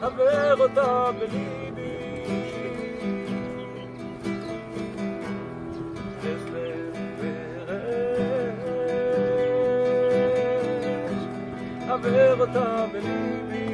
חבר אותה בליבי חבר אותה בליבי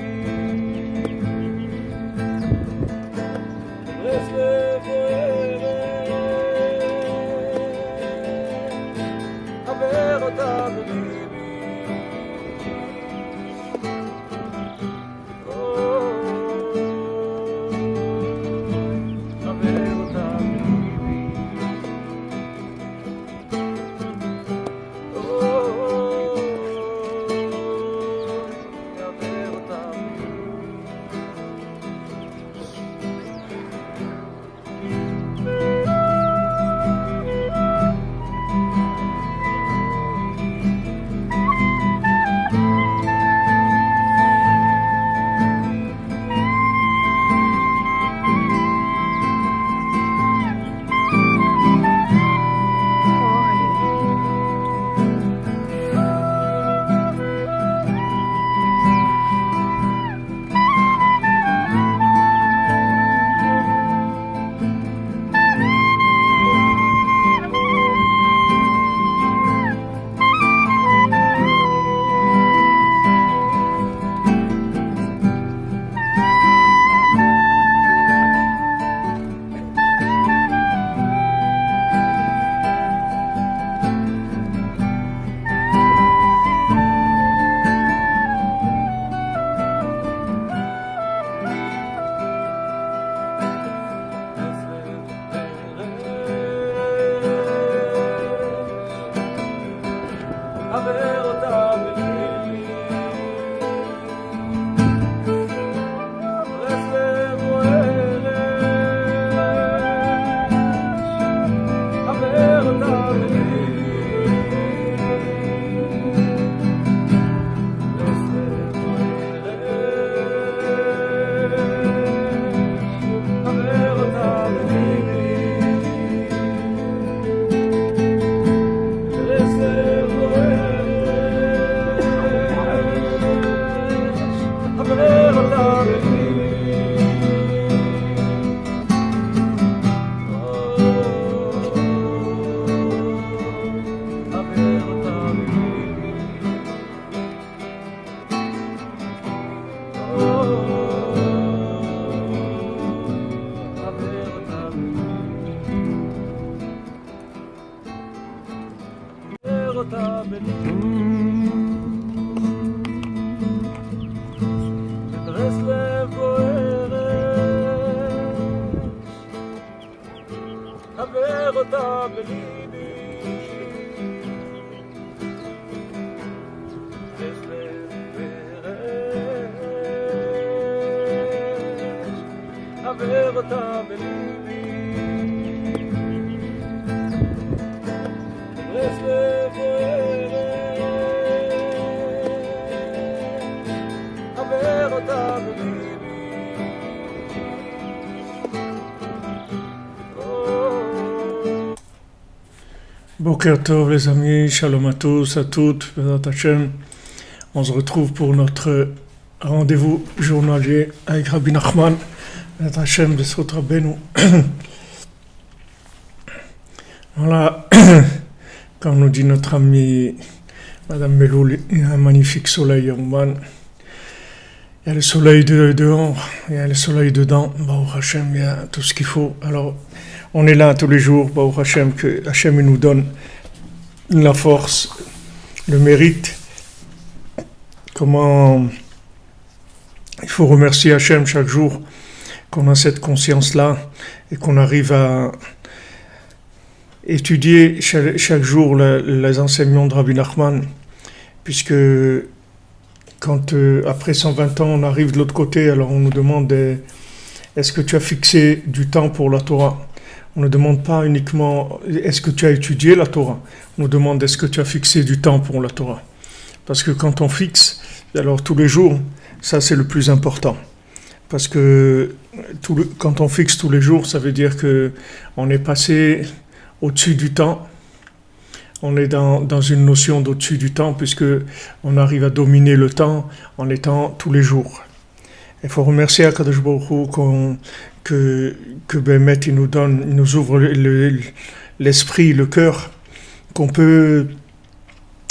ברסלב בוערת חבר אותה בליבי חבר אותה Boker Tov les amis, shalom à tous, à toutes, Bezrat Hashem. On se retrouve pour notre rendez-vous journalier avec Rabbi Nachman, Bezrat Hashem, Besot Rabbeinu. Voilà, comme nous dit notre ami Madame Meloul, il y a un magnifique soleil en Ouman. Il y a le soleil dehors, il y a le soleil dedans, Baruch Hashem, il y a tout ce qu'il faut. Alors, on est là tous les jours, Baruch Hashem, que Hashem nous donne la force, le mérite. Comment il faut remercier Hashem chaque jour qu'on a cette conscience-là et qu'on arrive à étudier chaque jour les enseignements de Rabbi Nachman, puisque quand après 120 ans on arrive de l'autre côté, alors on nous demande est-ce que tu as fixé du temps pour la Torah? On ne demande pas uniquement est-ce que tu as étudié la Torah, on nous demande est-ce que tu as fixé du temps pour la Torah. Parce que quand on fixe, alors tous les jours, ça c'est le plus important. Parce que quand on fixe tous les jours, ça veut dire qu'on est passé au-dessus du temps. On est dans une notion d'au-dessus du temps, puisque on arrive à dominer le temps en étant tous les jours. Il faut remercier Akadosh Baruch Hu que Bémet, il nous ouvre l'esprit, le cœur, qu'on peut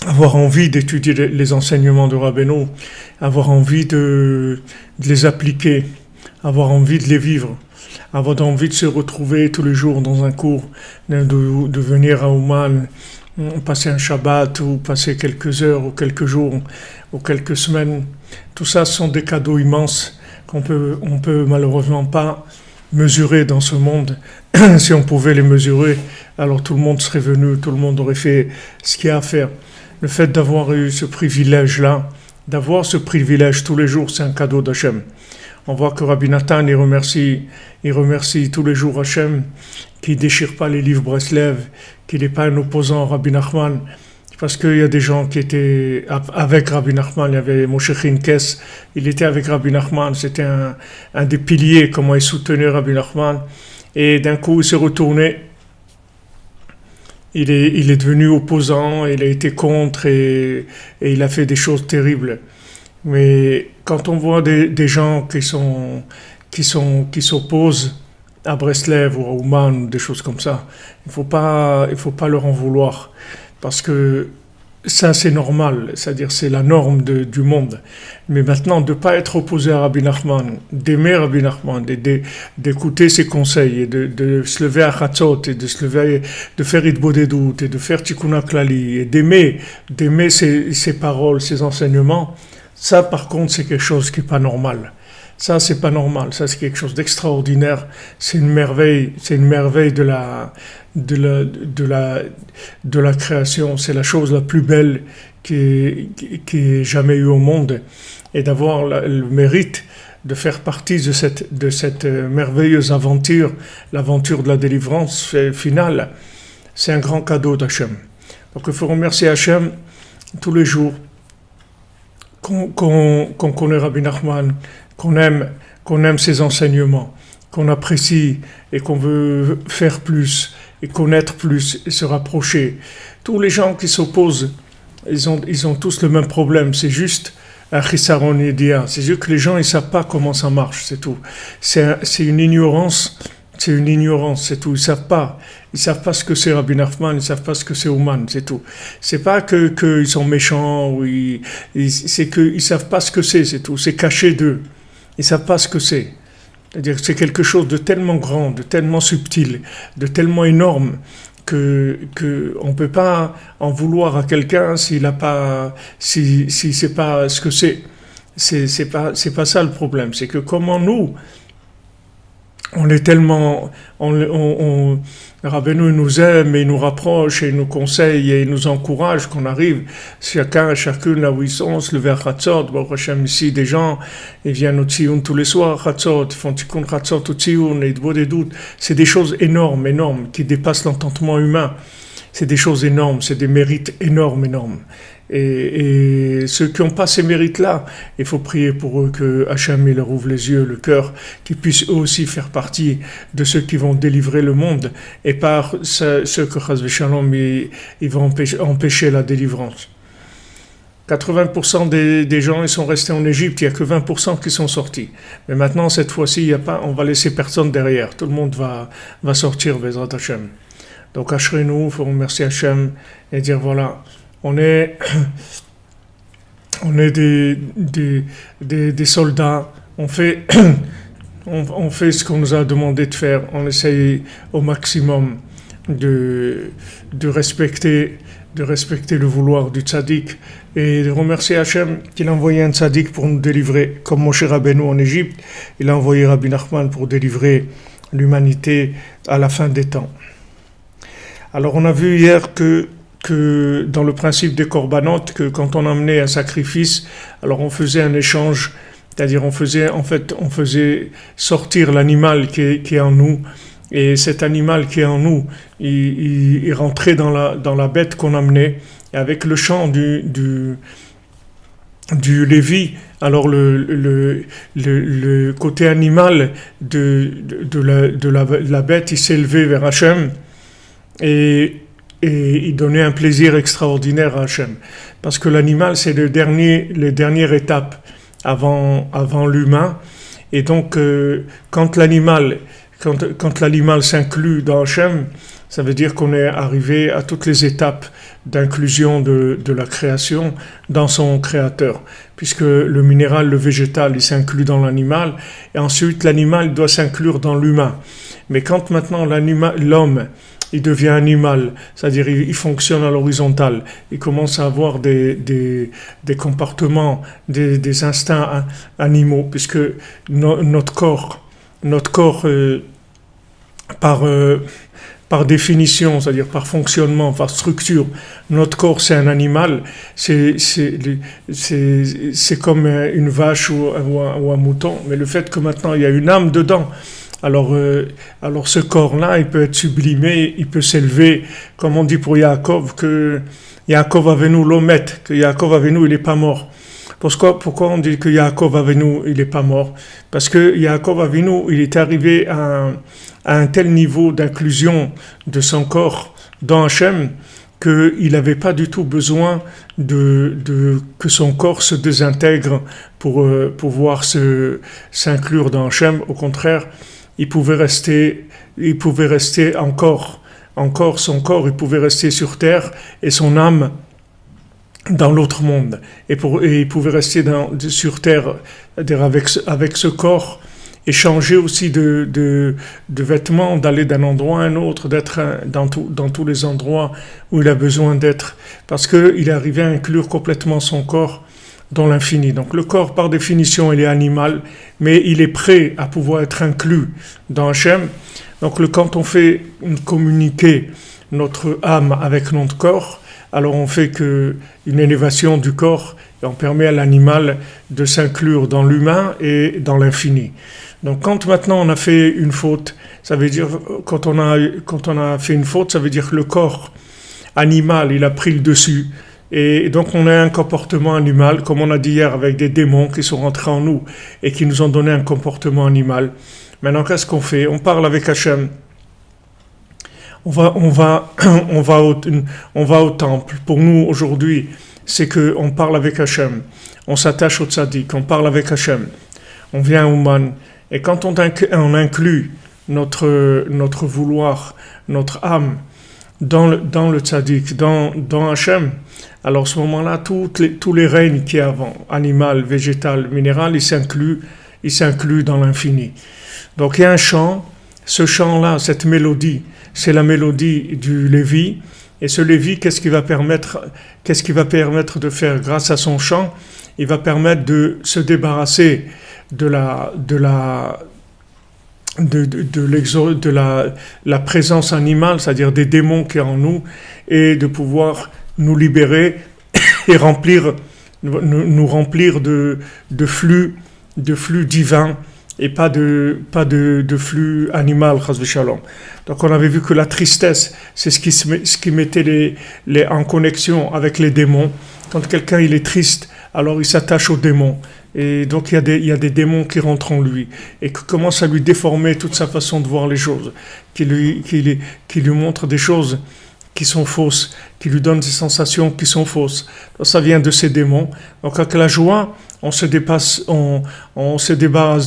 avoir envie d'étudier les enseignements de Rabbeinu, avoir envie de les appliquer, avoir envie de les vivre, avoir envie de se retrouver tous les jours dans un cours, de venir à Ouman, passer un Shabbat ou passer quelques heures ou quelques jours ou quelques semaines. Tout ça sont des cadeaux immenses on peut malheureusement pas mesurer dans ce monde. Si on pouvait les mesurer, alors tout le monde serait venu, tout le monde aurait fait ce qu'il y a à faire. Le fait d'avoir eu ce privilège-là, d'avoir ce privilège tous les jours, c'est un cadeau d'Hachem. On voit que Rabbi Nathan, il remercie tous les jours Hachem, qui ne déchire pas les livres Breslev, qu'il n'est pas un opposant à Rabbi Nachman, parce qu'il y a des gens qui étaient avec Rabbi Nachman. Il y avait Moshe Chinkes, il était avec Rabbi Nachman, c'était un des piliers, comment il soutenait Rabbi Nachman, et d'un coup il s'est retourné, il est devenu opposant, il a été contre, et il a fait des choses terribles. Mais quand on voit des gens qui s'opposent à Breslev ou à Ouman, des choses comme ça, il faut pas leur en vouloir, parce que ça c'est normal, c'est-à-dire c'est la norme du monde. Mais maintenant, de ne pas être opposé à Rabbi Nachman, d'aimer Rabbi Nachman, d'écouter ses conseils, et de se lever à Chatzot, et de se lever, de faire Hitbodedut, et de faire Tikkun HaKlali, et d'aimer ses paroles, ses enseignements, ça par contre c'est quelque chose qui n'est pas normal. Ça, c'est pas normal. Ça, c'est quelque chose d'extraordinaire. C'est une merveille de la création. C'est la chose la plus belle qui ait jamais eu au monde. Et d'avoir le mérite de faire partie de cette merveilleuse aventure, l'aventure de la délivrance finale, c'est un grand cadeau d'Hachem. Donc, il faut remercier Hachem tous les jours qu'on connaît Rabbi Nachman, qu'on aime ses enseignements, qu'on apprécie et qu'on veut faire plus et connaître plus et se rapprocher. Tous les gens qui s'opposent, ils ont tous le même problème, c'est juste un chisaron idia, c'est juste que les gens ils savent pas comment ça marche, c'est tout. C'est une ignorance, c'est tout. Ils savent pas ce que c'est Rabbi Nachman, ils savent pas ce que c'est Ouman, c'est tout. C'est pas que ils sont méchants ou c'est que ils savent pas ce que c'est tout. C'est caché d'eux. Ils savent pas ce que c'est. C'est-à-dire que c'est quelque chose de tellement grand, de tellement subtil, de tellement énorme que on peut pas en vouloir à quelqu'un s'il sait pas ce que c'est. C'est pas ça le problème. C'est que comment nous on est tellement, Rabbeinu nous aime et il nous rapproche et il nous conseille et il nous encourage qu'on arrive, chacune là où ils sont, se lever à Chatzot, Baruch Hashem ici, des gens, ils viennent au Tzioun tous les soirs, Chatzot, ils font Tikkun Chatzot au Tzioun, et Hitbodedut, c'est des choses énormes, qui dépassent l'entendement humain, c'est des choses énormes, c'est des mérites énormes. Et ceux qui n'ont pas ces mérites-là, il faut prier pour eux que Hachem leur ouvre les yeux, le cœur, qu'ils puissent eux aussi faire partie de ceux qui vont délivrer le monde, et par ceux que Chas v'Shalom ils vont empêcher la délivrance. 80% des gens ils sont restés en Égypte, il n'y a que 20% qui sont sortis. Mais maintenant, cette fois-ci, on va laisser personne derrière. Tout le monde va sortir, Bezrat Hachem. Donc, Ashrenu, il faut remercier Hachem et dire voilà, on est des soldats, on fait ce qu'on nous a demandé de faire, on essaye au maximum de respecter le vouloir du tzaddik et de remercier Hachem qu'il a envoyé un tzaddik pour nous délivrer, comme Moshe Rabbeinu en Égypte, il a envoyé Rabbi Nachman pour délivrer l'humanité à la fin des temps. Alors on a vu hier que dans le principe des corbanotes, que quand on amenait un sacrifice, alors on faisait un échange, c'est-à-dire on faisait sortir l'animal qui est en nous, et cet animal qui est en nous, il rentrait dans la bête qu'on amenait, et avec le chant du Lévi, alors le côté animal de la bête, il s'élevait vers Hachem, et il donnait un plaisir extraordinaire à Hachem. Parce que l'animal, c'est les dernières étapes avant l'humain. Et donc, quand l'animal s'inclut dans Hachem, ça veut dire qu'on est arrivé à toutes les étapes d'inclusion de la création dans son créateur. Puisque le minéral, le végétal, il s'inclut dans l'animal, et ensuite l'animal doit s'inclure dans l'humain. Mais quand maintenant l'homme, il devient animal, c'est-à-dire il fonctionne à l'horizontale, il commence à avoir des comportements, des instincts animaux, puisque notre corps par définition, c'est-à-dire par fonctionnement, par structure, notre corps c'est un animal, c'est comme une vache ou un mouton, mais le fait que maintenant il y a une âme dedans, alors ce corps-là, il peut être sublimé, il peut s'élever, comme on dit pour Yaakov, que Yaakov Avinu l'omet, que Yaakov Avinu il n'est pas mort. Pourquoi on dit que Yaakov Avinu il n'est pas mort? Parce que Yaakov Avinu il est arrivé à un tel niveau d'inclusion de son corps dans Hachem qu'il n'avait pas du tout besoin que son corps se désintègre pour pouvoir s'inclure dans Hachem. Au contraire, il pouvait rester encore son corps, il pouvait rester sur terre et son âme dans l'autre monde. Et il pouvait rester sur terre avec ce corps et changer aussi de vêtements, d'aller d'un endroit à un autre, d'être dans tous les endroits où il a besoin d'être, parce qu'il est arrivé à inclure complètement son corps dans l'infini. Donc le corps, par définition, il est animal, mais il est prêt à pouvoir être inclus dans Hachem. Donc quand on fait communiquer notre âme avec notre corps, alors on fait une élévation du corps et on permet à l'animal de s'inclure dans l'humain et dans l'infini. Donc quand maintenant on a fait une faute, ça veut dire quand on a fait une faute, ça veut dire que le corps animal, il a pris le dessus. Et donc on a un comportement animal, comme on a dit hier, avec des démons qui sont rentrés en nous et qui nous ont donné un comportement animal. Maintenant, qu'est-ce qu'on fait? On parle avec Hachem. On va au temple. Pour nous, aujourd'hui, c'est qu'on parle avec Hachem. On s'attache au tzaddik, on parle avec Hachem. On vient au man. Et quand on inclut notre vouloir, notre âme, dans le tzaddik, dans Hachem, alors à ce moment-là, tous les règnes qui y a avant, animal, végétal, minéral, ils s'incluent dans l'infini. Donc il y a un chant, ce chant-là, cette mélodie, c'est la mélodie du Lévi, et ce Lévi, qu'est-ce qu'il va permettre de faire grâce à son chant? Il va permettre de se débarrasser de la présence animale, c'est-à-dire des démons qui sont en nous, et de pouvoir nous libérer et nous remplir de flux divins et pas de flux animal, chas v'shalom. Donc on avait vu que la tristesse, c'est ce qui mettait en connexion avec les démons. Quand quelqu'un il est triste, alors il s'attache aux démons. Et donc il y a des démons qui rentrent en lui et qui commencent à lui déformer toute sa façon de voir les choses, qui lui montrent des choses qui sont fausses, qui lui donnent des sensations qui sont fausses. Donc, ça vient de ces démons. Donc avec la joie, on se débarrasse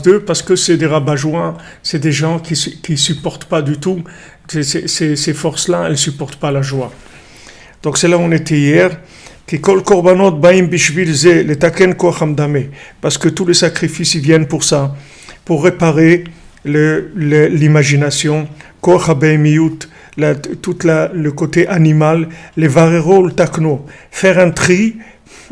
d'eux parce que c'est des rabat-joie, c'est des gens qui supportent pas du tout ces forces-là, elles supportent pas la joie. Donc c'est là où on était hier. Parce que tous les sacrifices ils viennent pour ça, pour réparer l'imagination, le côté animal, les varero, le takno, faire un tri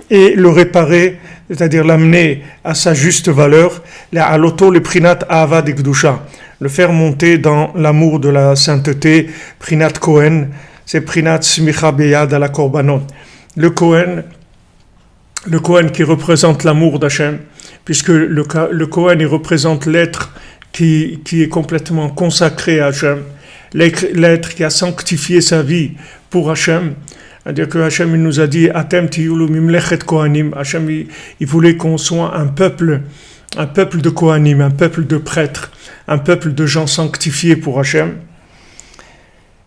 et le réparer, c'est-à-dire l'amener à sa juste valeur, le prinat ava de gdusha, le faire monter dans l'amour de la sainteté, prinat Kohen, c'est prinat smicha beyad à la korbanot. Le Kohen qui représente l'amour d'Hachem, puisque le Kohen il représente l'être qui est complètement consacré à Hachem, l'être qui a sanctifié sa vie pour Hachem. C'est-à-dire que Hachem il nous a dit Atem tiyulu mimlechet kohanim. Hachem il voulait qu'on soit un peuple de kohanim, un peuple de prêtres, un peuple de gens sanctifiés pour Hachem.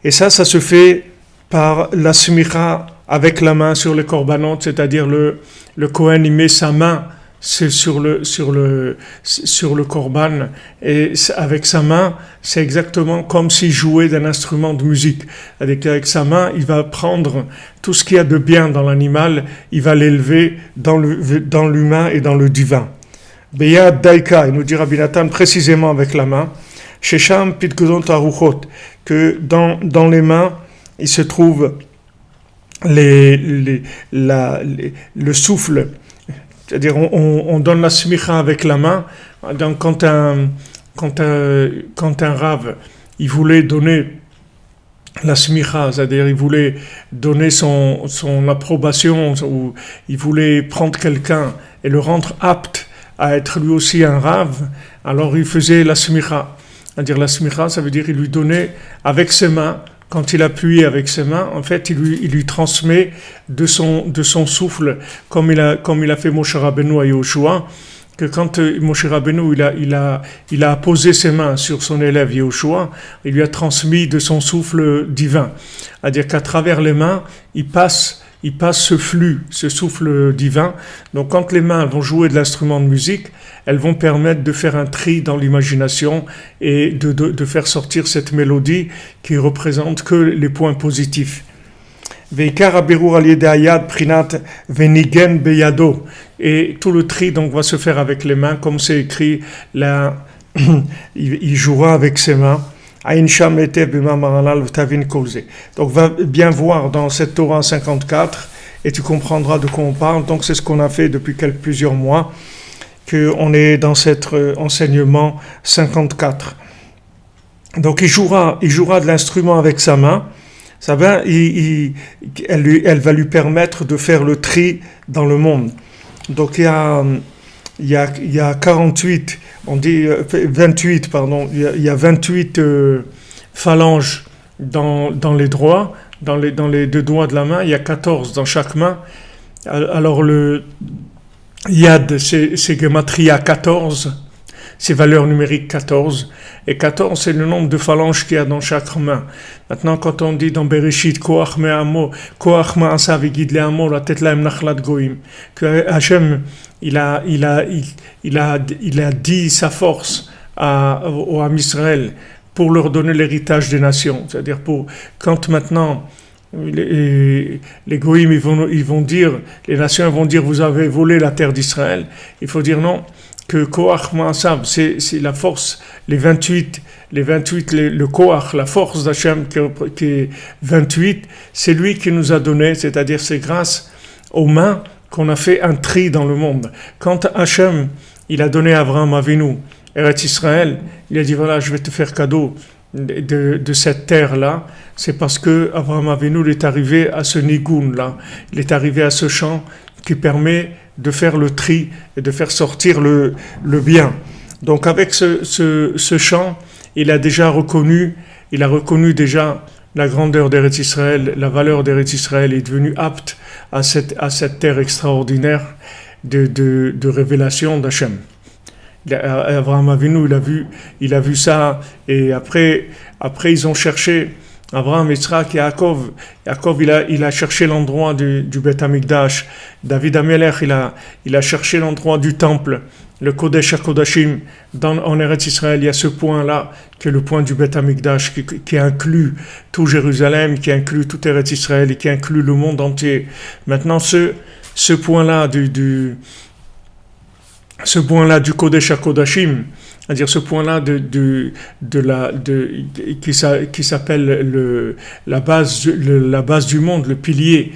Et ça se fait par la smicha avec la main sur les korbanot, c'est-à-dire le Kohen il met sa main c'est sur le korban, et avec sa main, c'est exactement comme s'il jouait d'un instrument de musique. Avec sa main, il va prendre tout ce qu'il y a de bien dans l'animal, il va l'élever dans l'humain et dans le divin. Beyad Daika, il nous dit Rabbi Nathan précisément avec la main, Shesham Pitgudon Taruchot, que dans les mains, il se trouve le souffle. C'est-à-dire, on donne la smicha avec la main. Donc, quand un rave, il voulait donner la smicha, c'est-à-dire, il voulait donner son approbation, ou il voulait prendre quelqu'un et le rendre apte à être lui aussi un rave, alors il faisait la smicha. C'est-à-dire, la smicha, ça veut dire, il lui donnait avec ses mains. Quand il appuie avec ses mains, en fait, il lui transmet de son souffle, comme il a fait Moshe Rabbeinu à Yehoshua, que quand Moshe Rabbeinu il a posé ses mains sur son élève Yehoshua, il lui a transmis de son souffle divin. C'est-à-dire qu'à travers les mains, il passe ce flux, ce souffle divin. Donc quand les mains vont jouer de l'instrument de musique, elles vont permettre de faire un tri dans l'imagination et de faire sortir cette mélodie qui représente que les points positifs. Veikar aberur al yedei hayad prinat venigen beyado. Et tout le tri donc va se faire avec les mains, comme c'est écrit là, il jouera avec ses mains. Donc va bien voir dans cette Torah 54 et tu comprendras de quoi on parle. Donc c'est ce qu'on a fait depuis plusieurs mois, qu'on est dans cet enseignement 54. Donc il jouera de l'instrument avec sa main. Ça va, elle va lui permettre de faire le tri dans le monde. Donc il y a 48, on dit 28, pardon, il y a 28 phalanges dans les doigts, dans les deux doigts de la main, il y a 14 dans chaque main. Alors le Yad, c'est Gematria 14, c'est valeur numérique 14, et 14 c'est le nombre de phalanges qu'il y a dans chaque main. Maintenant quand on dit dans Bereshit, Koach me'amo, Koach ma'asa v'gid le'amo, la tête laem nachlat goim, que Hachem il a dit sa force au Ham Israël pour leur donner l'héritage des nations. C'est-à-dire quand maintenant les goïms ils vont dire, les nations vont dire vous avez volé la terre d'Israël, il faut dire non, que Koach Ma'asav, c'est la force, le Koach, la force d'Hachem qui est 28, c'est lui qui nous a donné, c'est-à-dire c'est grâce aux mains qu'on a fait un tri dans le monde. Quand Hachem, il a donné à Abraham Avinu, Eretz Israël, il a dit voilà, je vais te faire cadeau de cette terre-là, c'est parce que Abraham Avinu il est arrivé à ce nigoun-là, il est arrivé à ce champ qui permet de faire le tri et de faire sortir le bien. Donc avec ce champ, il a reconnu déjà la grandeur d'Eretz Israël, la valeur d'Eretz Israël, est devenu apte à cette terre extraordinaire de révélation d'Hachem. Abraham Avinu, il a vu ça, et après ils ont cherché, Abraham, Yitzhak et Yaakov, il a cherché l'endroit du Beth Amikdash. David Amelech, il a cherché l'endroit du temple, le Kodesh HaKodashim. En Eretz Israël, il y a ce point-là, qui est le point du Beth Amikdash, qui inclut tout Jérusalem, qui inclut tout Eretz Israël, et qui inclut le monde entier. Maintenant, ce point-là du Kodesh HaKodashim, c'est-à-dire ce point-là qui s'appelle la base du monde, le pilier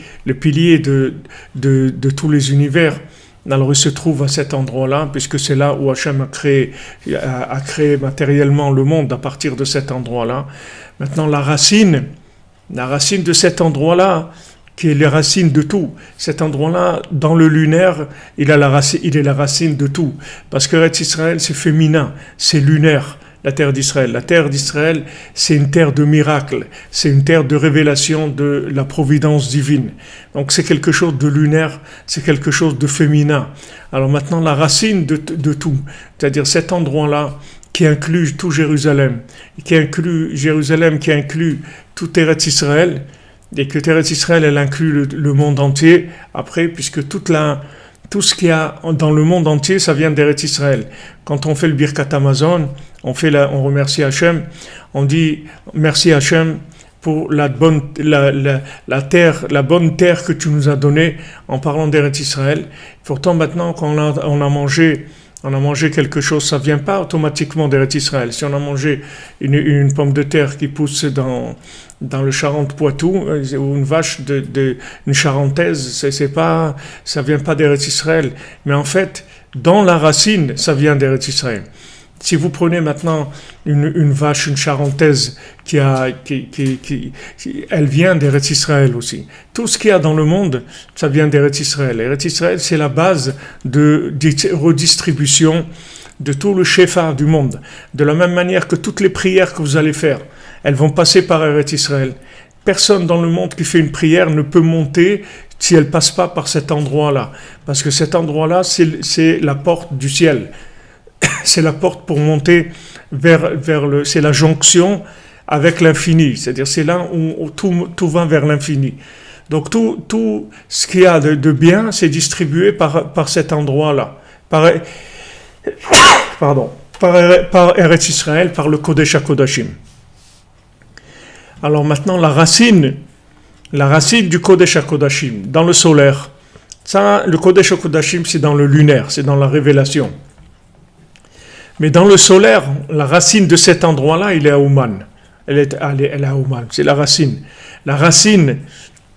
de tous les univers. Alors il se trouve à cet endroit-là, puisque c'est là où Hachem a créé matériellement le monde à partir de cet endroit-là. Maintenant la racine de cet endroit-là, qui est la racine de tout. Cet endroit-là, dans le lunaire, il est la racine de tout. Parce que Eretz Israël, c'est féminin, c'est lunaire, la terre d'Israël. La terre d'Israël, c'est une terre de miracle, c'est une terre de révélation de la providence divine. Donc c'est quelque chose de lunaire, c'est quelque chose de féminin. Alors maintenant, la racine de tout, c'est-à-dire cet endroit-là, qui inclut tout Jérusalem, qui inclut tout Eretz Israël, et que Eretz Israël, elle inclut le monde entier, après, puisque toute la tout ce qu'il y a dans le monde entier, ça vient d'Eretz Israël. Quand on fait le Birkat Amazon, on remercie Hachem, on dit merci Hachem pour la bonne terre que tu nous as donnée en parlant d'Eretz Israël. Pourtant, maintenant, quand on a mangé quelque chose, ça ne vient pas automatiquement d'Eretz Israël. Si on a mangé une pomme de terre qui pousse dans le Charente-Poitou, ou une vache une charentaise, ça vient pas d'Eretz Israël. Mais en fait, dans la racine, ça vient d'Eretz Israël. Si vous prenez maintenant une vache, une charentaise, elle vient d'Eretz Israël aussi. Tout ce qu'il y a dans le monde, ça vient d'Eretz Israël. Eretz Israël, c'est la base de redistribution de tout le shefa du monde. De la même manière que toutes les prières que vous allez faire, elles vont passer par Eretz Israël. Personne dans le monde qui fait une prière ne peut monter si elle ne passe pas par cet endroit-là. Parce que cet endroit-là, c'est la porte du ciel. C'est la porte pour monter c'est la jonction avec l'infini. C'est-à-dire, c'est là où tout va vers l'infini. Donc, tout ce qu'il y a de bien, c'est distribué par cet endroit-là. Par Eretz Israël, par le Kodesh HaKodashim. Alors maintenant, la racine du Kodesh HaKodashim, dans le solaire. Ça, le Kodesh HaKodashim, c'est dans le lunaire, c'est dans la révélation. Mais dans le solaire, la racine de cet endroit-là, il est à Ouman. Elle est à Ouman, c'est la racine. La racine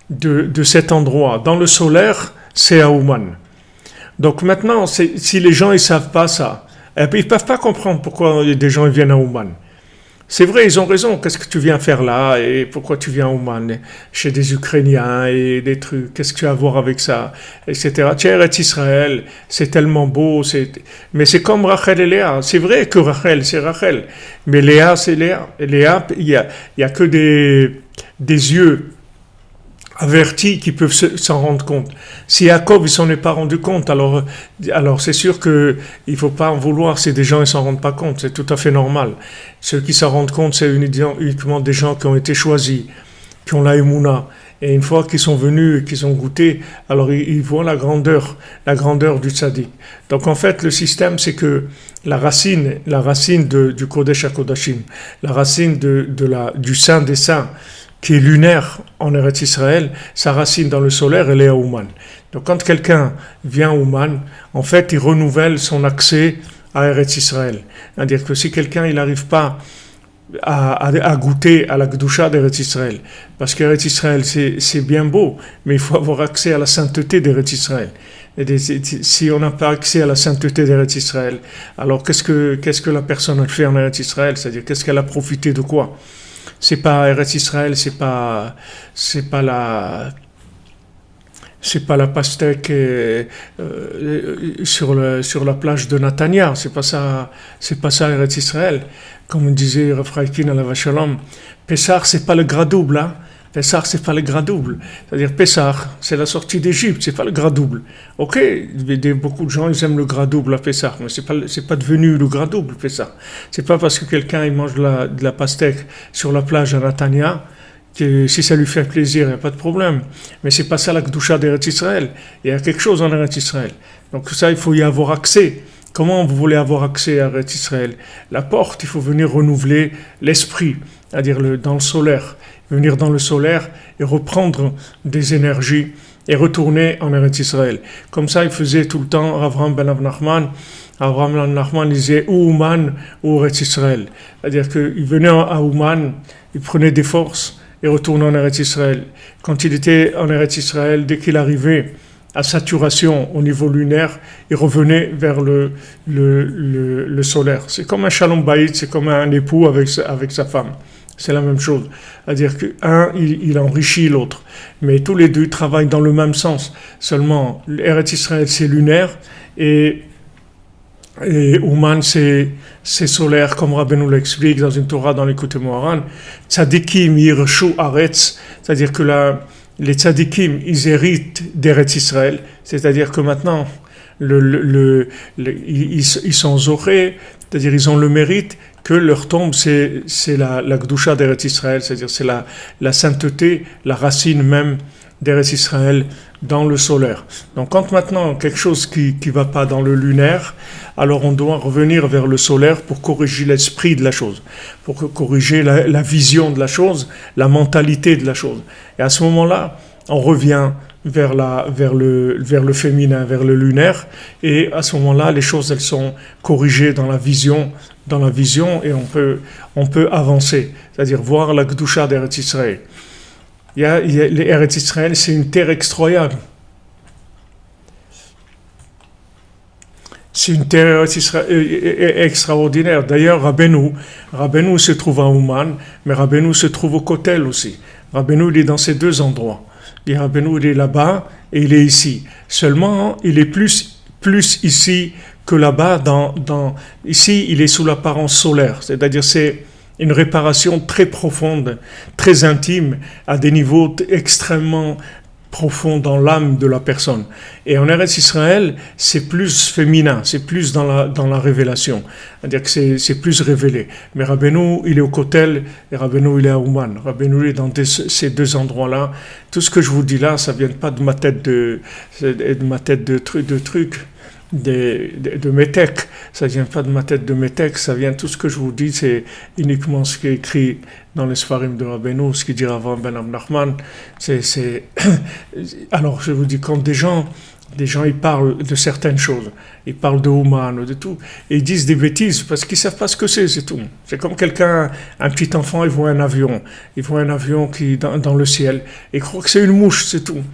de cet endroit, dans le solaire, c'est à Ouman. Donc maintenant, si les gens ne savent pas ça, ils ne peuvent pas comprendre pourquoi des gens viennent à Ouman. C'est vrai, ils ont raison. Qu'est-ce que tu viens faire là? Et pourquoi tu viens à Ouman? Chez des Ukrainiens et des trucs. Qu'est-ce que tu as à voir avec ça? Etc. Tiens, Eretz Israël, c'est tellement beau. Mais c'est comme Rachel et Léa. C'est vrai que Rachel, c'est Rachel. Mais Léa, c'est Léa. Et Léa, il y a que des yeux avertis qui peuvent s'en rendre compte. Si Jacob il s'en est pas rendu compte, alors c'est sûr que il faut pas en vouloir si des gens ne s'en rendent pas compte, c'est tout à fait normal. Ceux qui s'en rendent compte, c'est uniquement des gens qui ont été choisis, qui ont la émouna. Et une fois qu'ils sont venus et qu'ils ont goûté, alors ils voient la grandeur du tzaddik. Donc en fait, le système, c'est que la racine du Kodesh HaKodashim, la racine du Saint des Saints, qui est lunaire en Eretz Israël, sa racine dans le solaire, elle est à Ouman. Donc quand quelqu'un vient à Ouman, en fait, il renouvelle son accès à Eretz Israël. C'est-à-dire que si quelqu'un il n'arrive pas à goûter à la Gdusha d'Eretz Israël, parce qu'Eretz Israël, c'est bien beau, mais il faut avoir accès à la sainteté d'Eretz Israël. Et si on n'a pas accès à la sainteté d'Eretz Israël, alors qu'est-ce que la personne a fait en Eretz Israël? C'est-à-dire, qu'est-ce qu'elle a profité de quoi? C'est pas Eretz Israël, c'est pas la pastèque sur la plage de Natania, c'est pas ça Eretz Israël. Comme disait Rav Chaikin à la Vachalom, Pessah c'est pas le gras double, hein. Pessah c'est pas le gras double. C'est-à-dire Pessah c'est la sortie d'Égypte, c'est pas le gras double. Ok, beaucoup de gens ils aiment le gras double à Pessah, mais c'est pas devenu le gras double Pessah. C'est pas parce que quelqu'un il mange de la pastèque sur la plage à Natania que si ça lui fait plaisir, il n'y a pas de problème. Mais c'est pas ça la Gdusha d'Eretz Israël. Il y a quelque chose en Eretz Israël. Donc ça, il faut y avoir accès. Comment vous voulez avoir accès à Eretz Israël? La porte, il faut venir renouveler l'esprit, c'est-à-dire dans le solaire. Venir dans le solaire et reprendre des énergies et retourner en Eretz Israël. Comme ça, il faisait tout le temps Avraham ben Nachman. Avraham ben Nachman disait ou Ouman ou Eretz Israël. C'est-à-dire qu'il venait à Ouman, il prenait des forces et retournait en Eretz Israël. Quand il était en Eretz Israël, dès qu'il arrivait à saturation au niveau lunaire, il revenait vers le solaire. C'est comme un shalom bayit, c'est comme un époux avec sa femme. C'est la même chose. C'est-à-dire qu'un, il enrichit l'autre. Mais tous les deux travaillent dans le même sens. Seulement, Eretz Israël, c'est lunaire et Ouman, c'est solaire, comme Rabbeinu l'explique dans une Torah dans l'Écoute Moharan. Tzadikim yirshu aretz, c'est-à-dire que les tzadikim, ils héritent d'Eretz Israël. C'est-à-dire que maintenant, ils sont zorés, c'est-à-dire ils ont le mérite que leur tombe, c'est la Gdusha d'Eretz Israël, c'est-à-dire c'est la sainteté, la racine même d'Eretz Israël dans le solaire. Donc quand maintenant quelque chose qui va pas dans le lunaire, alors on doit revenir vers le solaire pour corriger l'esprit de la chose, pour corriger la vision de la chose, la mentalité de la chose. Et à ce moment-là, on revient vers le féminin, vers le lunaire, et à ce moment-là, les choses elles sont corrigées dans la vision, et on peut avancer, c'est-à-dire voir la Gdusha d'Eretz Israël. Les Eretz Israël, c'est une terre extraordinaire. C'est une terre extraordinaire. D'ailleurs, Rabbeinu se trouve à Ouman, mais Rabbeinu se trouve au Kotel aussi. Rabbeinu, il est dans ces deux endroits. Et Rabbeinu, il est là-bas et il est ici. Seulement, il est plus ici que là-bas. Ici, il est sous l'apparence solaire. C'est-à-dire, c'est une réparation très profonde, très intime, à des niveaux extrêmement profonds dans l'âme de la personne. Et en Eretz Israël, c'est plus féminin, c'est plus dans la révélation. C'est-à-dire que c'est plus révélé. Mais Rabbeinu, il est au Kotel et Rabbeinu, il est à Ouman. Rabbeinu, il est dans ces deux endroits-là. Tout ce que je vous dis là, ça ne vient pas de ma tête de trucs. De métèque, ça vient pas de ma tête de métèque, ça vient, tout ce que je vous dis, c'est uniquement ce qui est écrit dans les Sfarim de Rabbeinu, ce qui dit avant Ben Nachman. Alors, je vous dis, quand des gens ils parlent de certaines choses, ils parlent de Ouman, de tout, et ils disent des bêtises parce qu'ils savent pas ce que c'est tout. C'est comme un petit enfant, il voit un avion qui dans le ciel, et il croit que c'est une mouche, c'est tout.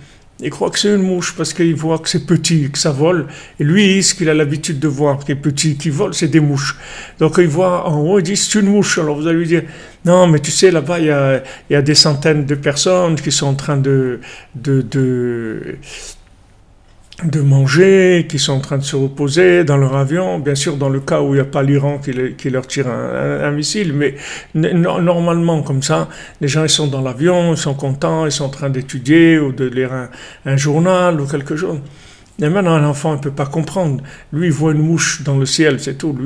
Il croit que c'est une mouche parce qu'il voit que c'est petit, que ça vole. Et lui, ce qu'il a l'habitude de voir, qui est petit, qui vole, c'est des mouches. Donc il voit en haut, il dit c'est une mouche. Alors vous allez lui dire non, mais tu sais, là-bas, il y a des centaines de personnes qui sont en train de manger, qui sont en train de se reposer dans leur avion, bien sûr dans le cas où il n'y a pas l'Iran qui leur tire un missile, mais normalement comme ça, les gens ils sont dans l'avion, ils sont contents, ils sont en train d'étudier ou de lire un journal ou quelque chose. Et maintenant un enfant ne peut pas comprendre, lui il voit une mouche dans le ciel, c'est tout,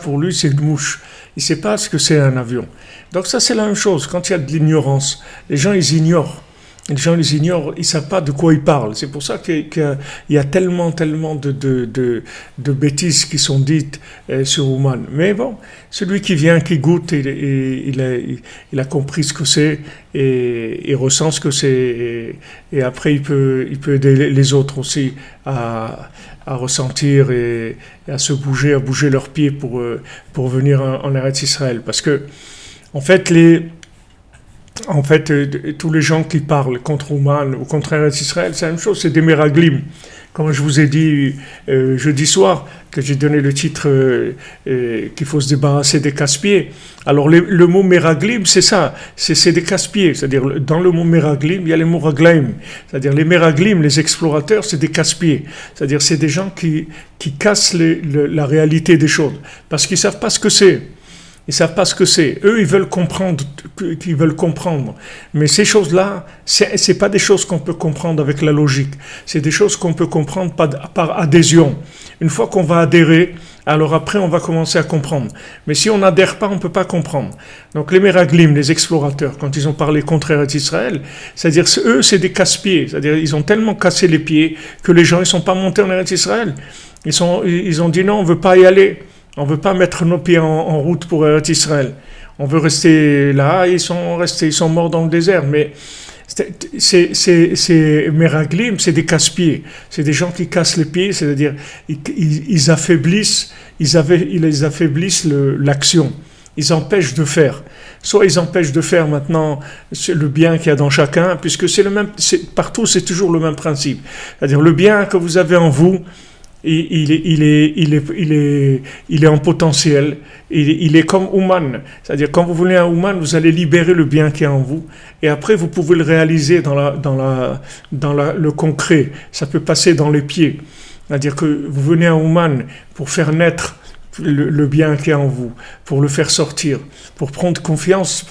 pour lui c'est une mouche, il ne sait pas ce que c'est un avion. Donc ça c'est la même chose, quand il y a de l'ignorance, les gens ils ignorent. Les gens les ignorent, ils ne savent pas de quoi ils parlent. C'est pour ça qu'il y a tellement de bêtises qui sont dites sur Ouman. Mais bon, celui qui vient, qui goûte, il a compris ce que c'est et il ressent ce que c'est. Et après, il peut aider les autres aussi à ressentir et à se bouger, à bouger leurs pieds pour venir en Eretz Israël. Parce que, en fait, tous les gens qui parlent contre Ouman ou contre Eretz Israël, c'est la même chose, c'est des Meraglim. Comme je vous ai dit jeudi soir, que j'ai donné le titre qu'il faut se débarrasser des casse-pieds. Alors le mot Meraglim, c'est ça, c'est des casse-pieds. C'est-à-dire, dans le mot Meraglim, il y a les mots Raglaim. C'est-à-dire, les Meraglim, les explorateurs, c'est des casse-pieds. C'est-à-dire, c'est des gens qui cassent la réalité des choses, parce qu'ils ne savent pas ce que c'est. Ils ne savent pas ce que c'est. Eux, ils veulent comprendre. Mais ces choses-là, c'est pas des choses qu'on peut comprendre avec la logique. C'est des choses qu'on peut comprendre par adhésion. Une fois qu'on va adhérer, alors après, on va commencer à comprendre. Mais si on n'adhère pas, on ne peut pas comprendre. Donc les Meraglim, les explorateurs, quand ils ont parlé contre Eretz Israël, c'est-à-dire eux, c'est des casse-pieds. C'est-à-dire ils ont tellement cassé les pieds que les gens ne sont pas montés en Eretz Israël. Ils ont dit non, on ne veut pas y aller. On ne veut pas mettre nos pieds en route pour Eretz Israël. On veut rester là, ils sont morts dans le désert. Mais c'est Meraglim, c'est des casse-pieds. C'est des gens qui cassent les pieds, c'est-à-dire ils affaiblissent l'action. Ils empêchent de faire. Soit ils empêchent de faire maintenant le bien qu'il y a dans chacun, puisque partout c'est toujours le même principe. C'est-à-dire le bien que vous avez en vous, il est en potentiel, il est comme Ouman, c'est-à-dire quand vous voulez un Ouman, vous allez libérer le bien qui est en vous, et après vous pouvez le réaliser dans le concret, ça peut passer dans les pieds, c'est-à-dire que vous venez à Ouman pour faire naître le bien qui est en vous, pour le faire sortir, pour prendre confiance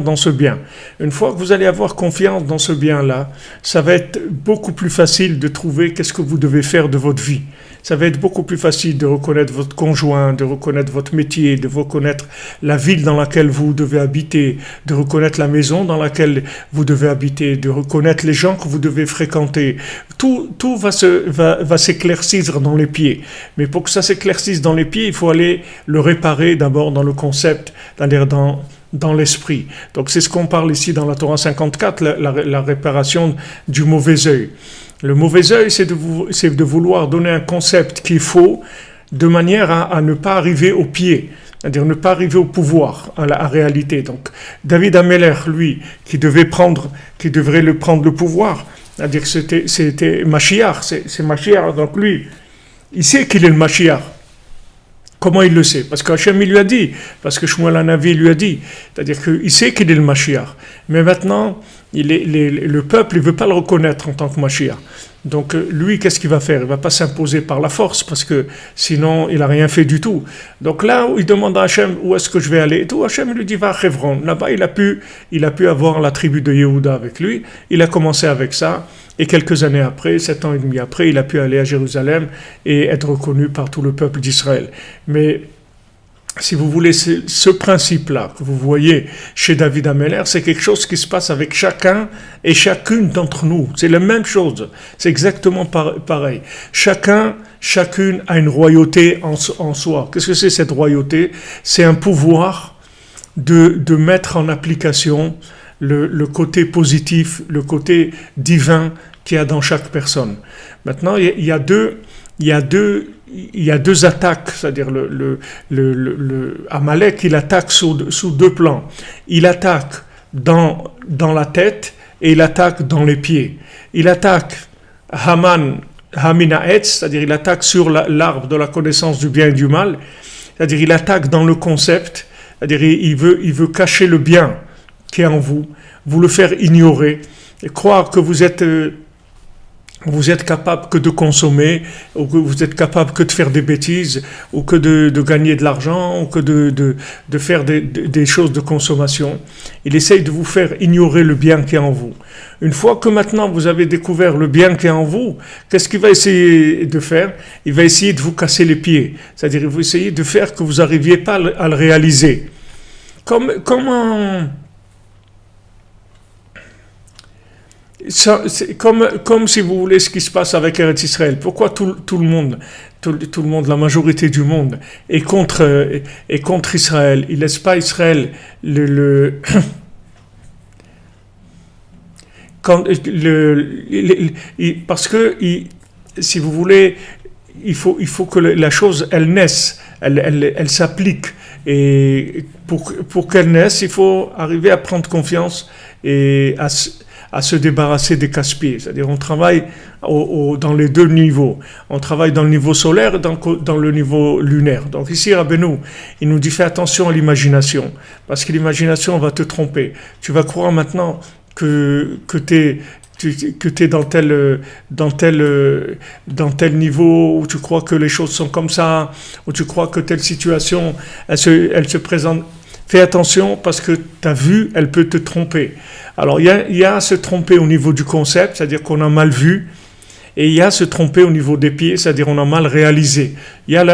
dans ce bien. Une fois que vous allez avoir confiance dans ce bien-là, ça va être beaucoup plus facile de trouver qu'est-ce que vous devez faire de votre vie. Ça va être beaucoup plus facile de reconnaître votre conjoint, de reconnaître votre métier, de reconnaître la ville dans laquelle vous devez habiter, de reconnaître la maison dans laquelle vous devez habiter, de reconnaître les gens que vous devez fréquenter. Tout va s'éclaircir dans les pieds. Mais pour que ça s'éclaircisse dans les pieds, il faut aller le réparer d'abord dans le concept, c'est-à-dire dans l'esprit. Donc c'est ce qu'on parle ici dans la Torah 54, la réparation du mauvais œil. Le mauvais œil, c'est de vouloir donner un concept qui est faux, de manière à ne pas arriver au pied, c'est-à-dire ne pas arriver au pouvoir, à la réalité. Donc David Ameller, lui, qui devrait prendre le pouvoir, c'est-à-dire que c'était Mashiach, c'est Mashiach, donc lui, il sait qu'il est le Mashiach. Comment il le sait? Parce qu'Hachem il lui a dit, parce que Shmuel Hanavi lui a dit, c'est-à-dire qu'il sait qu'il est le Mashiach. Mais maintenant, le peuple ne veut pas le reconnaître en tant que Mashiach. Donc lui, qu'est-ce qu'il va faire? Il ne va pas s'imposer par la force, parce que sinon, il n'a rien fait du tout. Donc là, il demande à Hachem, où est-ce que je vais aller? Et tout, Hachem lui dit, va à Hebron. Là-bas, il a pu avoir la tribu de Yehuda avec lui. Il a commencé avec ça. Et quelques années après, 7 ans et demi après, il a pu aller à Jérusalem et être reconnu par tout le peuple d'Israël. Mais si vous voulez, ce principe-là que vous voyez chez David Ameller, c'est quelque chose qui se passe avec chacun et chacune d'entre nous. C'est la même chose. C'est exactement pareil. Chacune a une royauté en soi. Qu'est-ce que c'est cette royauté? C'est un pouvoir de mettre en application le côté positif, le côté divin qu'il y a dans chaque personne. Maintenant, il y a deux attaques, c'est-à-dire le Amalek, il attaque sous deux plans. Il attaque dans la tête et il attaque dans les pieds. Il attaque Hamina Etz, c'est-à-dire il attaque sur l'arbre de la connaissance du bien et du mal, c'est-à-dire il attaque dans le concept, c'est-à-dire il veut cacher le bien qui est en vous, vous le faire ignorer, et croire que vous êtes capable que de consommer, ou que vous êtes capable que de faire des bêtises, ou que de gagner de l'argent, ou que de faire des choses de consommation. Il essaye de vous faire ignorer le bien qui est en vous. Une fois que maintenant vous avez découvert le bien qui est en vous, qu'est-ce qu'il va essayer de faire? Il va essayer de vous casser les pieds. C'est-à-dire, il va essayer de faire que vous n'arriviez pas à le réaliser. C'est comme si vous voulez ce qui se passe avec Eretz Israël. Pourquoi tout le monde, la majorité du monde est contre Israël? Il laisse pas Israël parce que si vous voulez, il faut que la chose elle naisse, elle s'applique, et pour qu'elle naisse, il faut arriver à prendre confiance et à se débarrasser des casse-pieds. C'est-à-dire on travaille dans les deux niveaux. On travaille dans le niveau solaire et dans le niveau lunaire. Donc ici, Rabbeinu, il nous dit fais attention à l'imagination, parce que l'imagination va te tromper. Tu vas croire maintenant que tu es dans tel niveau, où tu crois que les choses sont comme ça, où tu crois que telle situation, elle se présente. Fais attention, parce que ta vue, elle peut te tromper. Alors, il y a à se tromper au niveau du concept, c'est-à-dire qu'on a mal vu, et il y a à se tromper au niveau des pieds, c'est-à-dire qu'on a mal réalisé. Il y a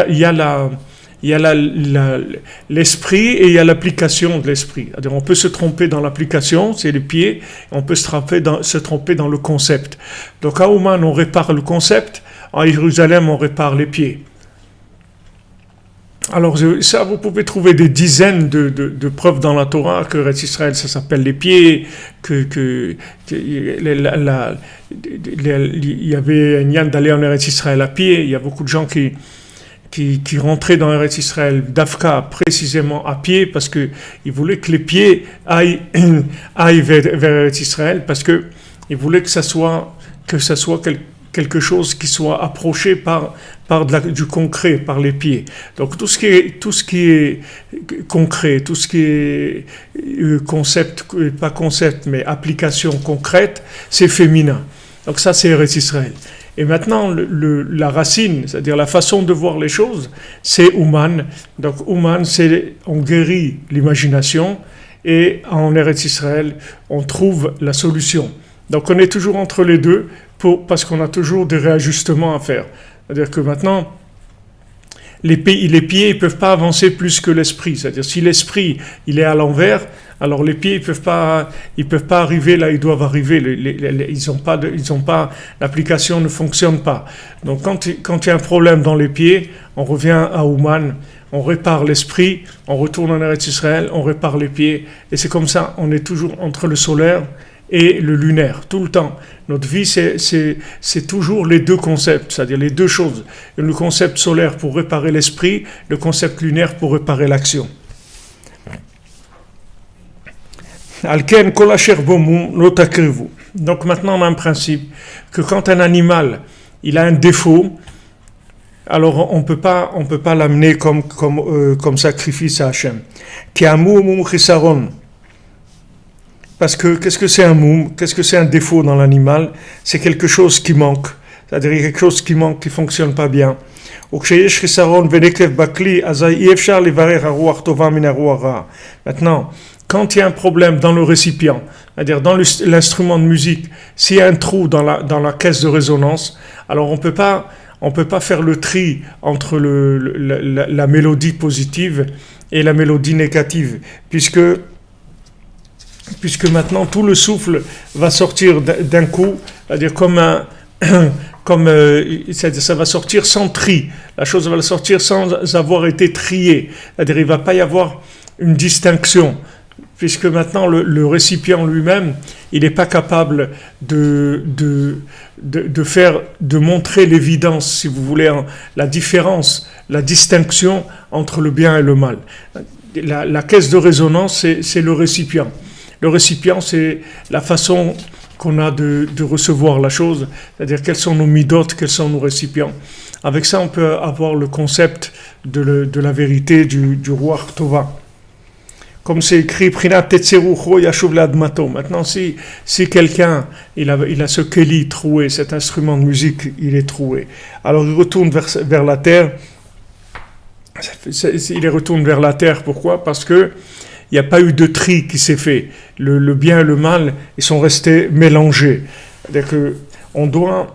l'esprit et il y a l'application de l'esprit. C'est-à-dire on peut se tromper dans l'application, c'est les pieds, et on peut se tromper dans le concept. Donc à Ouman, on répare le concept, à Jérusalem, on répare les pieds. Alors ça, vous pouvez trouver des dizaines de preuves dans la Torah que Eretz Israël, ça s'appelle les pieds, il y avait un yan d'aller en Eretz Israël à pied. Il y a beaucoup de gens qui rentraient dans Eretz Israël d'Afka précisément à pied, parce qu'ils voulaient que les pieds aillent vers Eretz Israël, parce qu'ils voulaient que ça soit quelque chose qui soit approché par du concret, par les pieds. Donc tout ce qui est concret, tout ce qui est concept, pas concept, mais application concrète, c'est féminin. Donc ça, c'est Eretz Israël. Et maintenant, la racine, c'est-à-dire la façon de voir les choses, c'est Ouman. Donc Ouman, on guérit l'imagination, et en Eretz Israël, on trouve la solution. Donc on est toujours entre les deux, parce qu'on a toujours des réajustements à faire. C'est-à-dire que maintenant, les pieds ne peuvent pas avancer plus que l'esprit. C'est-à-dire si l'esprit il est à l'envers, alors les pieds ils peuvent pas arriver là ils doivent arriver. Ils ont pas, l'application ne fonctionne pas. Donc quand il y a un problème dans les pieds, on revient à Ouman, on répare l'esprit, on retourne en Eretz Israël, on répare les pieds, et c'est comme ça. On est toujours entre le solaire et le lunaire, tout le temps. Notre vie, c'est toujours les deux concepts, c'est-à-dire les deux choses. Le concept solaire pour réparer l'esprit, le concept lunaire pour réparer l'action. Alken kol asher bomum lo takrivu. Donc maintenant on a un principe que quand un animal il a un défaut, alors on peut pas l'amener comme sacrifice à Hachem. Ki amu mum chisaron. Parce que qu'est-ce que c'est un moum? Qu'est-ce que c'est un défaut dans l'animal? C'est quelque chose qui manque. C'est-à-dire quelque chose qui manque, qui fonctionne pas bien. Maintenant, quand il y a un problème dans le récipient, c'est-à-dire dans l'instrument de musique, s'il y a un trou dans la caisse de résonance, alors on peut pas faire le tri entre la mélodie positive et la mélodie négative, puisque maintenant tout le souffle va sortir d'un coup, c'est-à-dire c'est-à-dire ça va sortir sans tri, la chose va sortir sans avoir été triée, c'est-à-dire il ne va pas y avoir une distinction, puisque maintenant le récipient lui-même, il n'est pas capable de montrer l'évidence, si vous voulez, la différence, la distinction entre le bien et le mal. La caisse de résonance, c'est le récipient. Le récipient, c'est la façon qu'on a de recevoir la chose, c'est-à-dire quels sont nos midotes, quels sont nos récipients. Avec ça, on peut avoir le concept de la vérité du roi Tova. Comme c'est écrit, maintenant, si quelqu'un il a ce keli troué, cet instrument de musique, il est troué, alors il retourne vers la terre. Il retourne vers la terre, pourquoi? Parce que il n'y a pas eu de tri qui s'est fait. Le bien et le mal, ils sont restés mélangés. C'est-à-dire qu'on doit,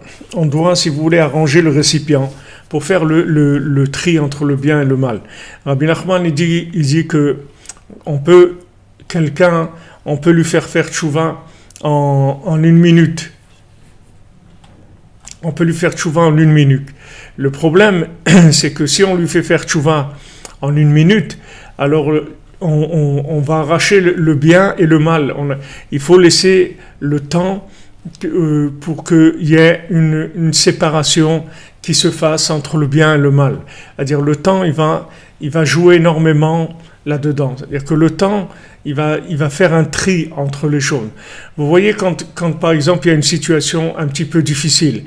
si vous voulez, arranger le récipient pour faire le tri entre le bien et le mal. Rabbi Nachman, il dit que on peut lui faire tchouva en 1 minute. On peut lui faire tchouva en 1 minute. Le problème, c'est que si on lui fait faire tchouva en 1 minute, alors on va arracher le bien et le mal. Il faut laisser le temps pour qu'il y ait une séparation qui se fasse entre le bien et le mal. C'est-à-dire le temps, il va jouer énormément là-dedans. C'est-à-dire que le temps, il va faire un tri entre les choses. Vous voyez quand par exemple il y a une situation un petit peu difficile,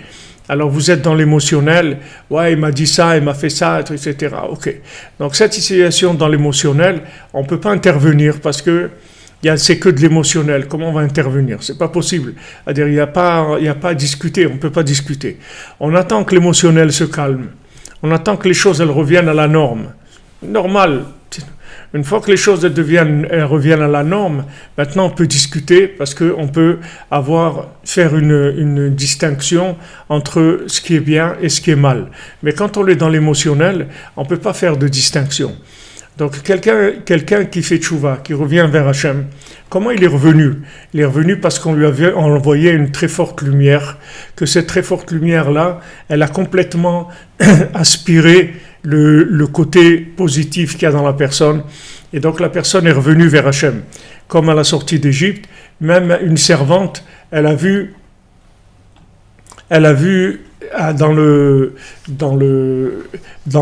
alors vous êtes dans l'émotionnel, ouais, il m'a dit ça, il m'a fait ça, etc. Ok. Donc cette situation dans l'émotionnel, on ne peut pas intervenir parce que c'est que de l'émotionnel. Comment on va intervenir? C'est pas possible. C'est-à-dire il n'y a pas à discuter, on ne peut pas discuter. On attend que l'émotionnel se calme. On attend que les choses elles reviennent à la norme. Normal. Une fois que les choses elles reviennent à la norme, maintenant on peut discuter parce qu'on peut faire une distinction entre ce qui est bien et ce qui est mal. Mais quand on est dans l'émotionnel, on ne peut pas faire de distinction. Donc quelqu'un qui fait tchouva, qui revient vers Hachem, comment il est revenu? Il est revenu parce qu'on lui avait envoyé une très forte lumière, que cette très forte lumière-là, elle a complètement aspiré le côté positif qu'il y a dans la personne, et donc la personne est revenue vers Hachem. Comme à la sortie d'Égypte, même une servante, elle a vu dans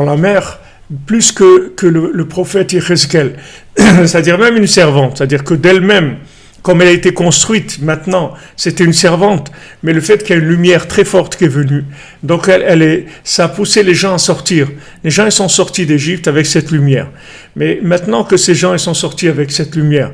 la mer plus que le prophète Yecheskel. C'est-à-dire même une servante, c'est-à-dire que d'elle-même, comme elle a été construite maintenant, c'était une servante, mais le fait qu'il y a une lumière très forte qui est venue, donc ça a poussé les gens à sortir. Les gens ils sont sortis d'Égypte avec cette lumière. Mais maintenant que ces gens ils sont sortis avec cette lumière,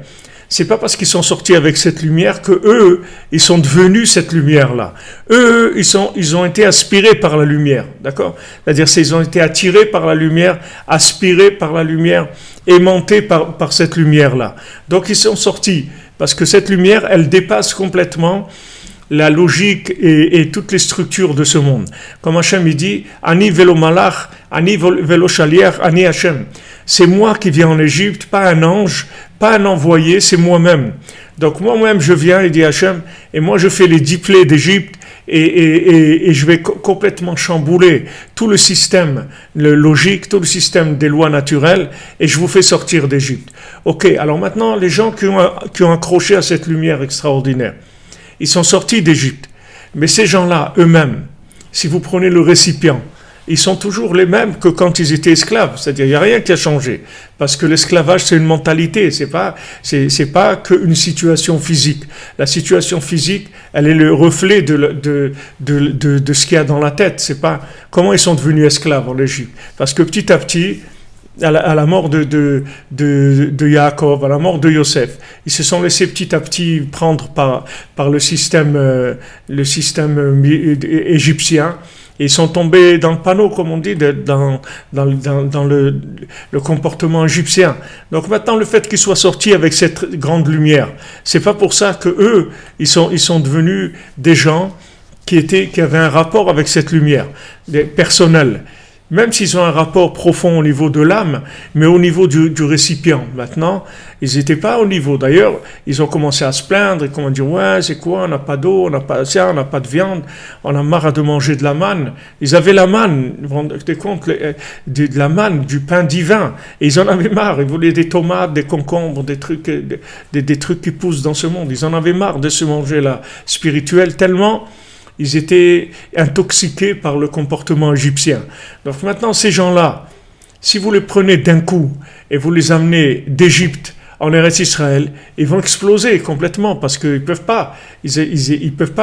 c'est pas parce qu'ils sont sortis avec cette lumière que eux ils sont devenus cette lumière-là. Eux ils ont été aspirés par la lumière, d'accord? C'est-à-dire ils ont été attirés par la lumière, aspirés par la lumière, aimantés par cette lumière-là. Donc ils sont sortis parce que cette lumière elle dépasse complètement la logique et toutes les structures de ce monde. Comme Hachem il dit, Ani velo malach, Ani velo shaliach, Ani Hachem. C'est moi qui viens en Égypte, pas un ange, pas un envoyé, c'est moi-même. Donc moi-même je viens, il dit Hachem, et moi je fais les 10 plaies d'Égypte, et je vais complètement chambouler tout le système le logique, tout le système des lois naturelles, et je vous fais sortir d'Égypte. Ok, alors maintenant, les gens qui ont accroché à cette lumière extraordinaire, ils sont sortis d'Égypte. Mais ces gens-là, eux-mêmes, si vous prenez le récipient, ils sont toujours les mêmes que quand ils étaient esclaves. C'est-à-dire, il n'y a rien qui a changé. Parce que l'esclavage, c'est une mentalité. C'est pas qu'une situation physique. La situation physique, elle est le reflet de ce qu'il y a dans la tête. C'est pas comment ils sont devenus esclaves en Égypte. Parce que petit à petit, à la mort de Yaakov, à la mort de Yosef, ils se sont laissés petit à petit prendre par le système égyptien. Et ils sont tombés dans le panneau, comme on dit, dans le comportement égyptien. Donc maintenant, le fait qu'ils soient sortis avec cette grande lumière, c'est pas pour ça que eux, ils sont devenus des gens qui avaient un rapport avec cette lumière, des personnels. Même s'ils ont un rapport profond au niveau de l'âme, mais au niveau du récipient. Maintenant, ils n'étaient pas au niveau. D'ailleurs, ils ont commencé à se plaindre, et comment dire, ouais, c'est quoi, on n'a pas d'eau, on n'a pas ça, on n'a pas de viande, on a marre de manger de la manne. Ils avaient la manne, vous vous rendez compte, de la manne, du pain divin, et ils en avaient marre, ils voulaient des tomates, des concombres, des trucs qui poussent dans ce monde. Ils en avaient marre de se manger là, spirituel, tellement ils étaient intoxiqués par le comportement égyptien. Donc maintenant, ces gens-là, si vous les prenez d'un coup et vous les amenez d'Égypte en Eretz Israël, ils vont exploser complètement parce qu'ils peuvent pas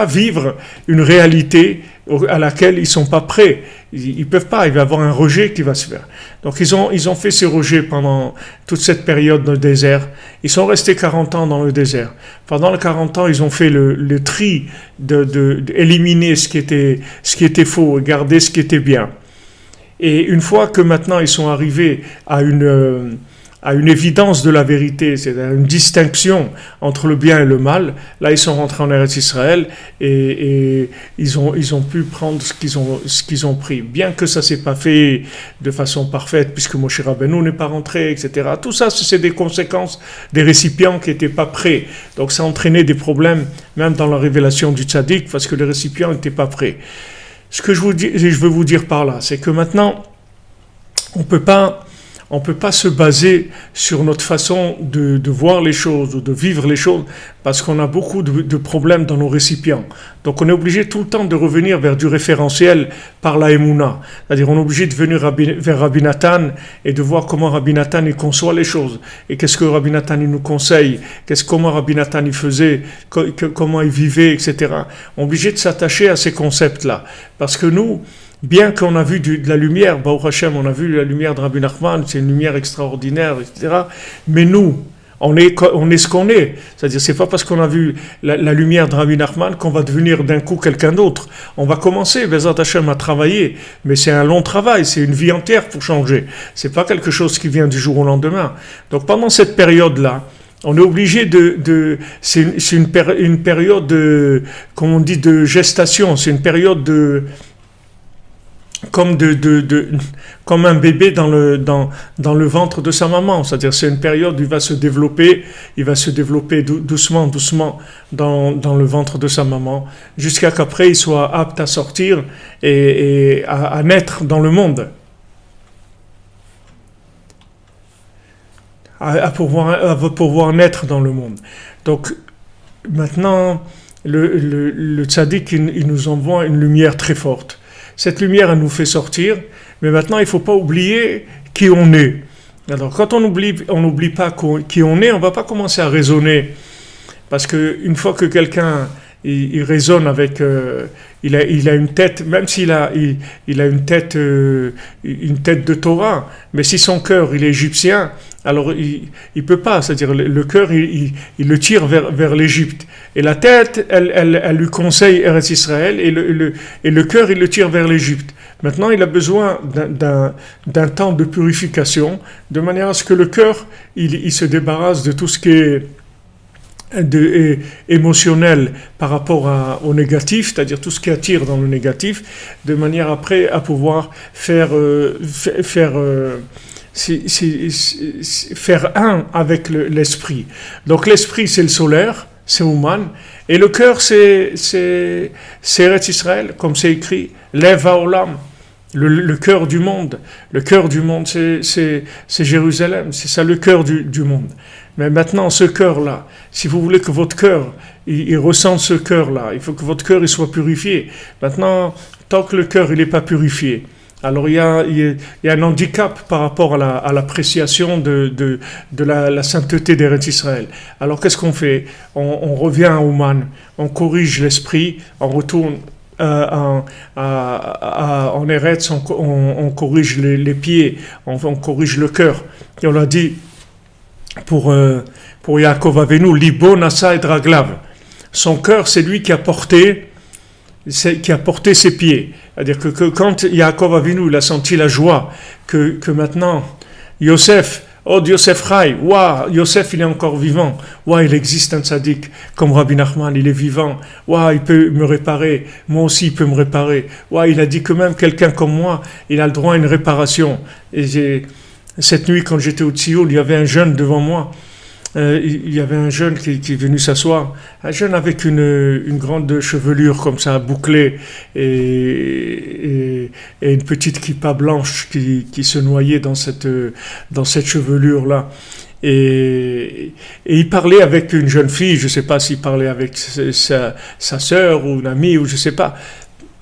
vivre une réalité à laquelle ils sont pas prêts. Ils peuvent pas. Il va y avoir un rejet qui va se faire. Donc ils ont fait ce rejet pendant toute cette période dans le désert. Ils sont restés 40 ans dans le désert. Pendant les 40 ans, ils ont fait le tri d'éliminer ce qui était faux et garder ce qui était bien. Et une fois que maintenant ils sont arrivés à une évidence de la vérité, c'est-à-dire une distinction entre le bien et le mal, là ils sont rentrés en Eretz Israël et ils ont pu prendre ce qu'ils ont pris. Bien que ça s'est pas fait de façon parfaite, puisque Moshe Rabbeinu n'est pas rentré, etc. Tout ça, c'est des conséquences des récipients qui n'étaient pas prêts. Donc ça a entraîné des problèmes, même dans la révélation du tzaddik, parce que les récipients n'étaient pas prêts. Ce que je veux vous dire par là, c'est que maintenant, on peut pas se baser sur notre façon de voir les choses ou de vivre les choses parce qu'on a beaucoup de problèmes dans nos récipients. Donc on est obligé tout le temps de revenir vers du référentiel par la Emouna. C'est-à-dire on est obligé de venir vers Rabbi Nathan et de voir comment Rabbi Nathan il conçoit les choses. Et qu'est-ce que Rabbi Nathan il nous conseille, comment Rabbi Nathan il faisait, comment il vivait, etc. On est obligé de s'attacher à ces concepts-là. Parce que nous, bien qu'on a vu de la lumière, Baruch Hashem, on a vu la lumière de Rabbi Nachman, c'est une lumière extraordinaire, etc. Mais nous, on est ce qu'on est. C'est-à-dire, c'est pas parce qu'on a vu la lumière de Rabbi Nachman qu'on va devenir d'un coup quelqu'un d'autre. On va commencer, Bezat Hashem, à travailler, mais c'est un long travail, c'est une vie entière pour changer. C'est pas quelque chose qui vient du jour au lendemain. Donc, pendant cette période-là, on est obligé c'est une période de, comme on dit, de gestation. C'est une période comme un bébé dans le ventre de sa maman. C'est-à-dire, c'est une période où il va se développer doucement dans le ventre de sa maman, jusqu'à qu'après il soit apte à sortir et à naître dans le monde. À pouvoir naître dans le monde. Donc, maintenant, le tzaddik, il nous envoie une lumière très forte. Cette lumière, elle nous fait sortir, mais maintenant, il ne faut pas oublier qui on est. Alors, quand on n'oublie pas qui on est, on ne va pas commencer à raisonner. Parce qu'une fois que quelqu'un il raisonne avec... il a une tête, même s'il a une tête de Torah, mais si son cœur il est égyptien, alors il peut pas, c'est-à-dire le cœur il le tire vers l'Égypte, et la tête elle lui conseille Eretz Israël, et le cœur il le tire vers l'Égypte. Maintenant il a besoin d'un temps de purification, de manière à ce que le cœur il se débarrasse de tout ce qui est émotionnel par rapport au négatif, c'est-à-dire tout ce qui attire dans le négatif, de manière après à pouvoir faire un avec l'esprit. Donc l'esprit c'est le solaire, c'est humain, et le cœur c'est Eretz Israël, comme c'est écrit, Lev haolam. Le cœur du monde, c'est Jérusalem, c'est ça le cœur du monde. Mais maintenant, ce cœur-là, si vous voulez que votre cœur, il ressente ce cœur-là, il faut que votre cœur il soit purifié. Maintenant, tant que le cœur il n'est pas purifié, alors il y a un handicap par rapport à l'appréciation de la sainteté d'Eretz Israël. Alors qu'est-ce qu'on fait? On revient à Ouman, on corrige l'esprit, on retourne en Eretz, on corrige les pieds, on corrige le cœur. Et on l'a dit pour Yaakov Avinu, Libo Nasa et Draglav. Son cœur, c'est lui qui a porté ses pieds. C'est-à-dire que quand Yaakov Avinu il a senti la joie que maintenant Yosef Chai, waouh, Yosef il est encore vivant, waouh, il existe un tzaddik comme Rabbi Nachman, il est vivant, waouh, il peut me réparer, moi aussi il peut me réparer, waouh, il a dit que même quelqu'un comme moi, il a le droit à une réparation. Et cette nuit quand j'étais au Tsioul, il y avait un jeune devant moi, il y avait un jeune qui est venu s'asseoir, un jeune avec une grande chevelure comme ça, bouclée, et une petite kippa blanche qui se noyait dans cette chevelure-là. Et il parlait avec une jeune fille, je ne sais pas s'il parlait avec sa sœur ou une amie, ou je ne sais pas.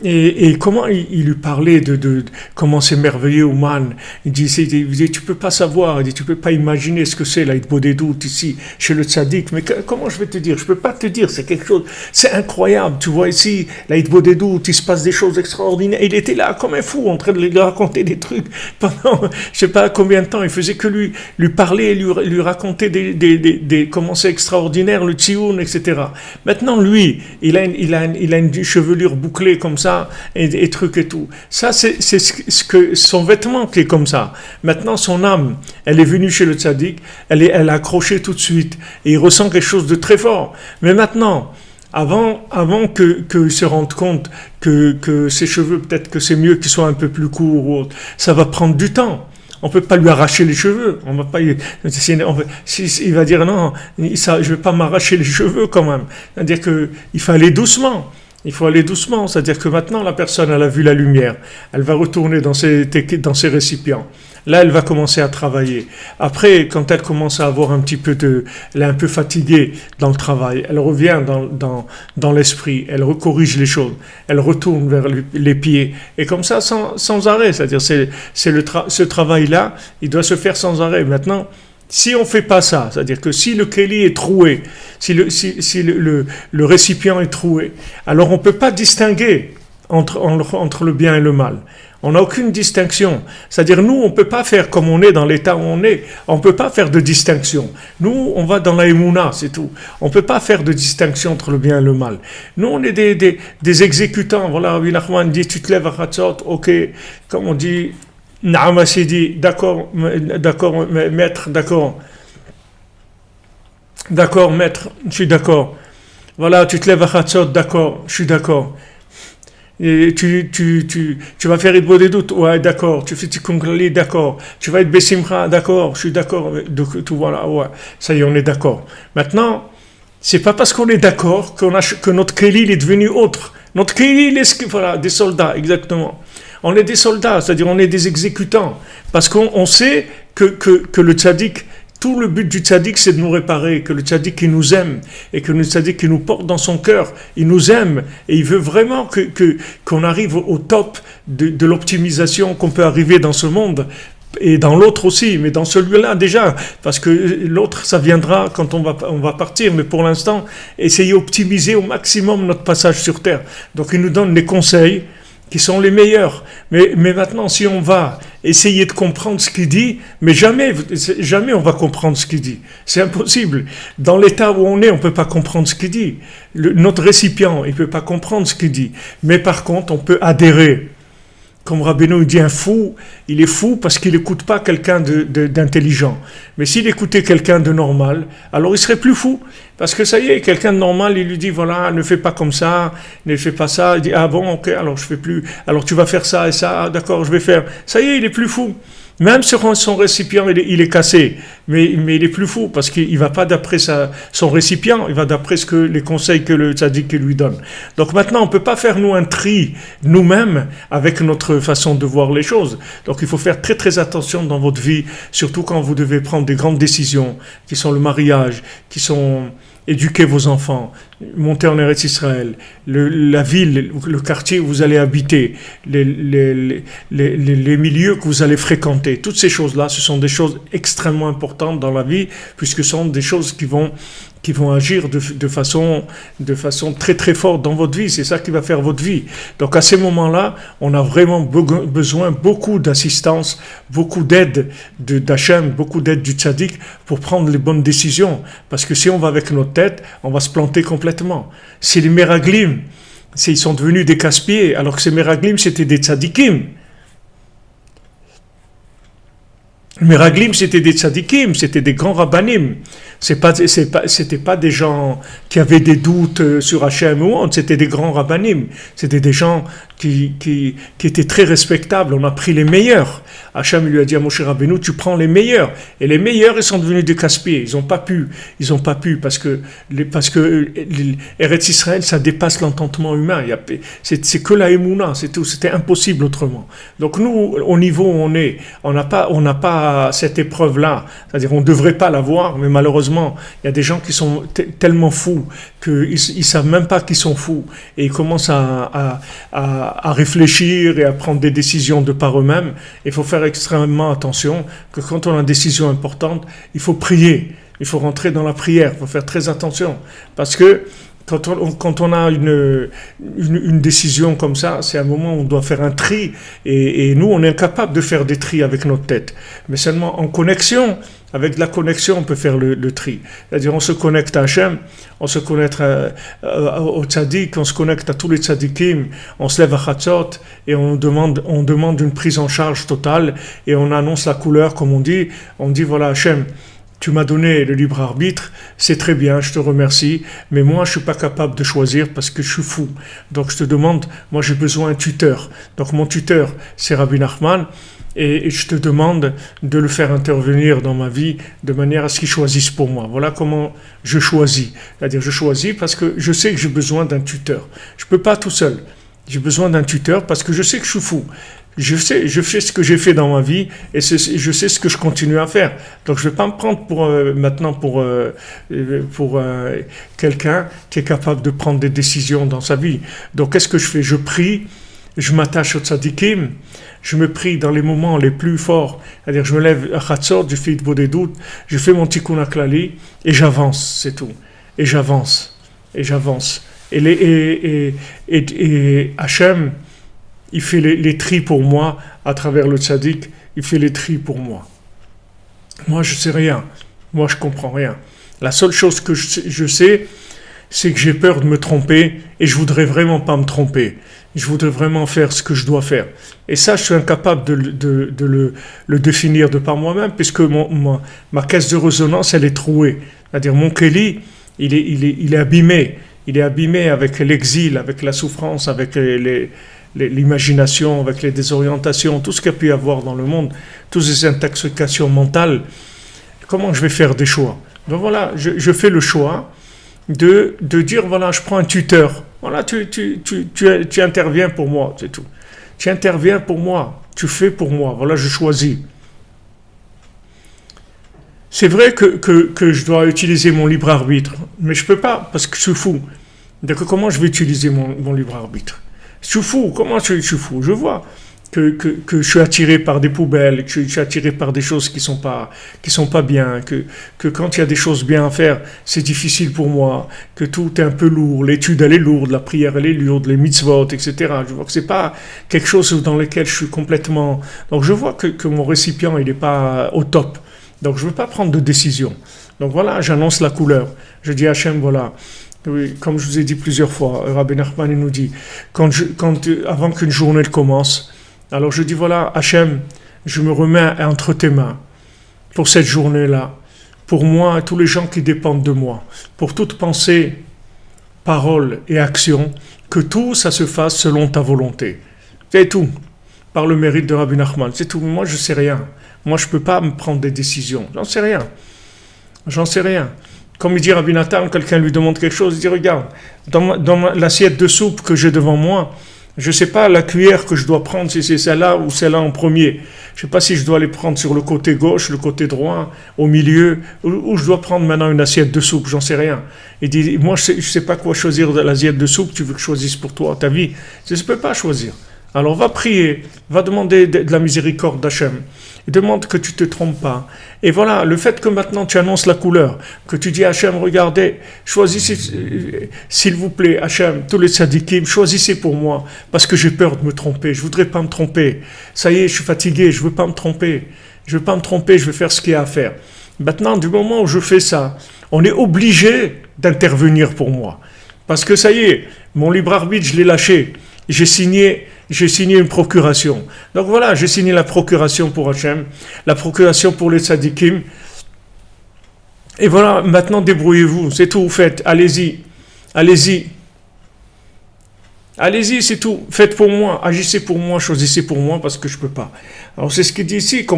Et comment il lui parlait de comment c'est merveilleux Ouman. Il disait tu peux pas savoir, il dit tu peux pas imaginer ce que c'est la Hitbodedut ici chez le tzaddik. Mais comment je vais te dire? Je peux pas te dire, c'est quelque chose, c'est incroyable. Tu vois ici la Hitbodedut, il se passe des choses extraordinaires. Il était là comme un fou en train de lui raconter des trucs pendant je sais pas combien de temps. Il faisait que lui parler, lui raconter des comment c'est extraordinaire le tzioun, etc. Maintenant lui, il a une chevelure bouclée comme ça. Et trucs et tout. Ça, c'est ce que son vêtement qui est comme ça. Maintenant, son âme, elle est venue chez le tzaddik, elle a accroché tout de suite, et il ressent quelque chose de très fort. Mais maintenant, avant qu'il se rende compte que ses cheveux, peut-être que c'est mieux qu'ils soient un peu plus courts ou autre, ça va prendre du temps. On peut pas lui arracher les cheveux. On va pas. Il va dire non, ça, je vais pas m'arracher les cheveux quand même. C'est-à-dire que il faut aller doucement. Il faut aller doucement, c'est-à-dire que maintenant la personne elle a vu la lumière, elle va retourner dans ses récipients. Là, elle va commencer à travailler. Après, quand elle commence à avoir elle est un peu fatiguée dans le travail, elle revient dans l'esprit, elle recorrige les choses, elle retourne vers les pieds, et comme ça sans arrêt. C'est-à-dire ce travail-là, il doit se faire sans arrêt. Maintenant, si on ne fait pas ça, c'est-à-dire que si le kéli est troué, si le récipient est troué, alors on ne peut pas distinguer entre le bien et le mal. On n'a aucune distinction. C'est-à-dire nous, on ne peut pas faire comme on est dans l'état où on est. On ne peut pas faire de distinction. Nous, on va dans la émouna, c'est tout. On ne peut pas faire de distinction entre le bien et le mal. Nous, on est des exécutants. Voilà, Rabbi Nachman dit, tu te lèves à Chatzot, ok, comme on dit... Naam Sidi, d'accord, maître, d'accord, maître, je suis d'accord. Voilà, tu te lèves à Chatzot, d'accord, je suis d'accord. Et tu vas faire Hitbodedut, ouais, d'accord. Tu fais Tikkun Klali, d'accord. Tu vas être Besimcha, d'accord, je suis d'accord. Tout voilà, ouais, ça y est, on est d'accord. Maintenant, c'est pas parce qu'on est d'accord que notre Kéli est devenu autre. Notre Kéli, voilà, des soldats, exactement. On est des soldats, c'est-à-dire on est des exécutants. Parce qu'on sait que le tzaddik, tout le but du tzaddik, c'est de nous réparer, que le tzaddik, il nous aime, et que le tzaddik, il nous porte dans son cœur, il nous aime, et il veut vraiment qu'on arrive au top de l'optimisation qu'on peut arriver dans ce monde, et dans l'autre aussi, mais dans celui-là déjà, parce que l'autre, ça viendra quand on va partir, mais pour l'instant, essayer d'optimiser au maximum notre passage sur Terre. Donc il nous donne les conseils, qui sont les meilleurs. Mais maintenant, si on va essayer de comprendre ce qu'il dit, mais jamais on va comprendre ce qu'il dit. C'est impossible. Dans l'état où on est, on ne peut pas comprendre ce qu'il dit. Notre récipient, il ne peut pas comprendre ce qu'il dit. Mais par contre, on peut adhérer. Comme Rabbeinu dit, un fou, il est fou parce qu'il n'écoute pas quelqu'un d'intelligent. Mais s'il écoutait quelqu'un de normal, alors il serait plus fou. Parce que ça y est, quelqu'un de normal, il lui dit, voilà, ne fais pas comme ça, ne fais pas ça. Il dit, ah bon, ok, alors je fais plus. Alors tu vas faire ça et ça, ah, d'accord, je vais faire. Ça y est, il est plus fou. Même sur son récipient, il est cassé, mais il est plus fou parce qu'il ne va pas d'après son récipient, il va d'après les conseils que le tzaddik lui donne. Donc maintenant, on ne peut pas faire nous un tri nous-mêmes avec notre façon de voir les choses. Donc il faut faire très très attention dans votre vie, surtout quand vous devez prendre des grandes décisions, qui sont le mariage, qui sont éduquer vos enfants, monter en Eretz Israël, la ville, le quartier où vous allez habiter, les milieux que vous allez fréquenter. Toutes ces choses-là, ce sont des choses extrêmement importantes dans la vie, puisque ce sont des choses qui vont agir de façon très très forte dans votre vie. C'est ça qui va faire votre vie. Donc à ces moments-là, on a vraiment besoin beaucoup d'assistance, beaucoup d'aide d'Hachem, beaucoup d'aide du tzaddik pour prendre les bonnes décisions. Parce que si on va avec notre tête, on va se planter complètement. Si les Meraglim, ils sont devenus des casse-pieds, alors que ces Meraglim, c'était des tzaddikim. Les Meraglim, c'était des tzaddikim, c'était des grands rabbanim. C'était pas des gens qui avaient des doutes sur Hachem ou autre, c'était des grands rabbanim. C'était des gens qui étaient très respectables. On a pris les meilleurs. Hachem lui a dit à Moshe Rabbeinu, tu prends les meilleurs. Et les meilleurs, ils sont devenus des casse-pieds. Ils n'ont pas pu parce que Eretz Israël, ça dépasse l'entendement humain. C'est que la Emouna, c'est tout. C'était impossible autrement. Donc nous, au niveau où on est, on n'a pas cette épreuve-là. C'est-à-dire, on ne devrait pas l'avoir, mais malheureusement, il y a des gens qui sont tellement fous qu'ils ne savent même pas qu'ils sont fous. Et ils commencent à réfléchir et à prendre des décisions de par eux-mêmes. Il faut faire extrêmement attention que quand on a une décision importante, il faut prier. Il faut rentrer dans la prière. Il faut faire très attention. Parce que quand on a une décision comme ça, c'est un moment où on doit faire un tri. Et nous, on est incapable de faire des tris avec notre tête. Mais seulement en connexion, avec de la connexion, on peut faire le tri. C'est-à-dire, on se connecte à Hachem, on se connecte au tzaddik, on se connecte à tous les tzaddikim, on se lève à Chatzot et on demande une prise en charge totale et on annonce la couleur, comme on dit. On dit, voilà, Hachem, tu m'as donné le libre arbitre, c'est très bien, je te remercie, mais moi je ne suis pas capable de choisir parce que je suis fou. Donc je te demande, moi j'ai besoin d'un tuteur. Donc mon tuteur, c'est Rabbi Nachman, et je te demande de le faire intervenir dans ma vie de manière à ce qu'il choisisse pour moi. Voilà comment je choisis. C'est-à-dire je choisis parce que je sais que j'ai besoin d'un tuteur. Je ne peux pas tout seul. J'ai besoin d'un tuteur parce que je sais que je suis fou. Je sais ce que j'ai fait dans ma vie et je sais ce que je continue à faire. Donc je ne vais pas me prendre maintenant pour quelqu'un qui est capable de prendre des décisions dans sa vie. Donc qu'est-ce que je fais? Je prie, je m'attache au tzadikim, je me prie dans les moments les plus forts. C'est-à-dire je me lève à Chatzot, je fais des doutes, je fais mon tikkun haklali et j'avance, c'est tout. Et j'avance. Et Hachem, il fait les tris pour moi à travers le tzaddik, il fait les tris pour moi. Moi, je sais rien. Moi, je comprends rien. La seule chose que je sais, c'est que j'ai peur de me tromper et je voudrais vraiment pas me tromper. Je voudrais vraiment faire ce que je dois faire. Et ça, je suis incapable de le définir de par moi-même, puisque ma caisse de résonance, elle est trouée. C'est-à-dire, mon Kéli, il est abîmé. Il est abîmé avec l'exil, avec la souffrance, avec l'imagination, avec les désorientations, tout ce qu'il y a pu y avoir dans le monde, toutes ces intoxications mentales. Comment je vais faire des choix? Donc voilà, je fais le choix de dire, voilà, je prends un tuteur. Voilà, tu interviens pour moi, c'est tout. Tu interviens pour moi, tu fais pour moi. Voilà, je choisis. C'est vrai que je dois utiliser mon libre arbitre, mais je ne peux pas, parce que je suis fou. Donc comment je vais utiliser mon libre arbitre? Je suis fou, comment je suis fou? Je vois que je suis attiré par des poubelles, que je suis attiré par des choses qui sont pas bien, que quand il y a des choses bien à faire, c'est difficile pour moi, que tout est un peu lourd, l'étude elle est lourde, la prière elle est lourde, les mitzvot, etc. Je vois que c'est pas quelque chose dans lequel je suis complètement... Donc je vois que mon récipient il n'est pas au top. Donc je ne veux pas prendre de décision. Donc voilà, j'annonce la couleur. Je dis à Hachem, voilà... Oui, comme je vous ai dit plusieurs fois, Rabbi Nachman nous dit, avant qu'une journée commence, Alors je dis voilà, Hachem, je me remets entre tes mains pour cette journée-là, pour moi et tous les gens qui dépendent de moi, pour toute pensée, parole et action, que tout ça se fasse selon ta volonté. C'est tout, par le mérite de Rabbi Nachman, c'est tout. Moi je sais rien, moi je peux pas me prendre des décisions, j'en sais rien. Comme il dit Rabbi Nathan, quelqu'un lui demande quelque chose, il dit regarde, dans l'assiette de soupe que j'ai devant moi, je ne sais pas la cuillère que je dois prendre, si c'est celle-là ou celle-là en premier. Je ne sais pas si je dois les prendre sur le côté gauche, le côté droit, au milieu, ou je dois prendre maintenant une assiette de soupe, j'en sais rien. Il dit, moi je ne sais pas quoi choisir de l'assiette de soupe, tu veux que je choisisse pour toi ta vie. Je ne peux pas choisir. Alors va prier, va demander de la miséricorde d'Hachem. Il demande que tu ne te trompes pas. Et voilà, le fait que maintenant tu annonces la couleur, que tu dis à Hachem, regardez, choisissez, s'il vous plaît, Hachem, tous les tzadikim, choisissez pour moi, parce que j'ai peur de me tromper, je ne voudrais pas me tromper. Ça y est, je suis fatigué, je ne veux pas me tromper. Je ne veux pas me tromper, je vais faire ce qu'il y a à faire. Maintenant, du moment où je fais ça, on est obligé d'intervenir pour moi. Parce que ça y est, mon libre arbitre, je l'ai lâché. J'ai signé une procuration. Donc voilà, j'ai signé la procuration pour Hachem, la procuration pour les tzadikim. Et voilà, maintenant débrouillez-vous, c'est tout, faites, allez-y, c'est tout, faites pour moi, agissez pour moi, choisissez pour moi, parce que je ne peux pas. Alors c'est ce qu'il dit ici, qu'on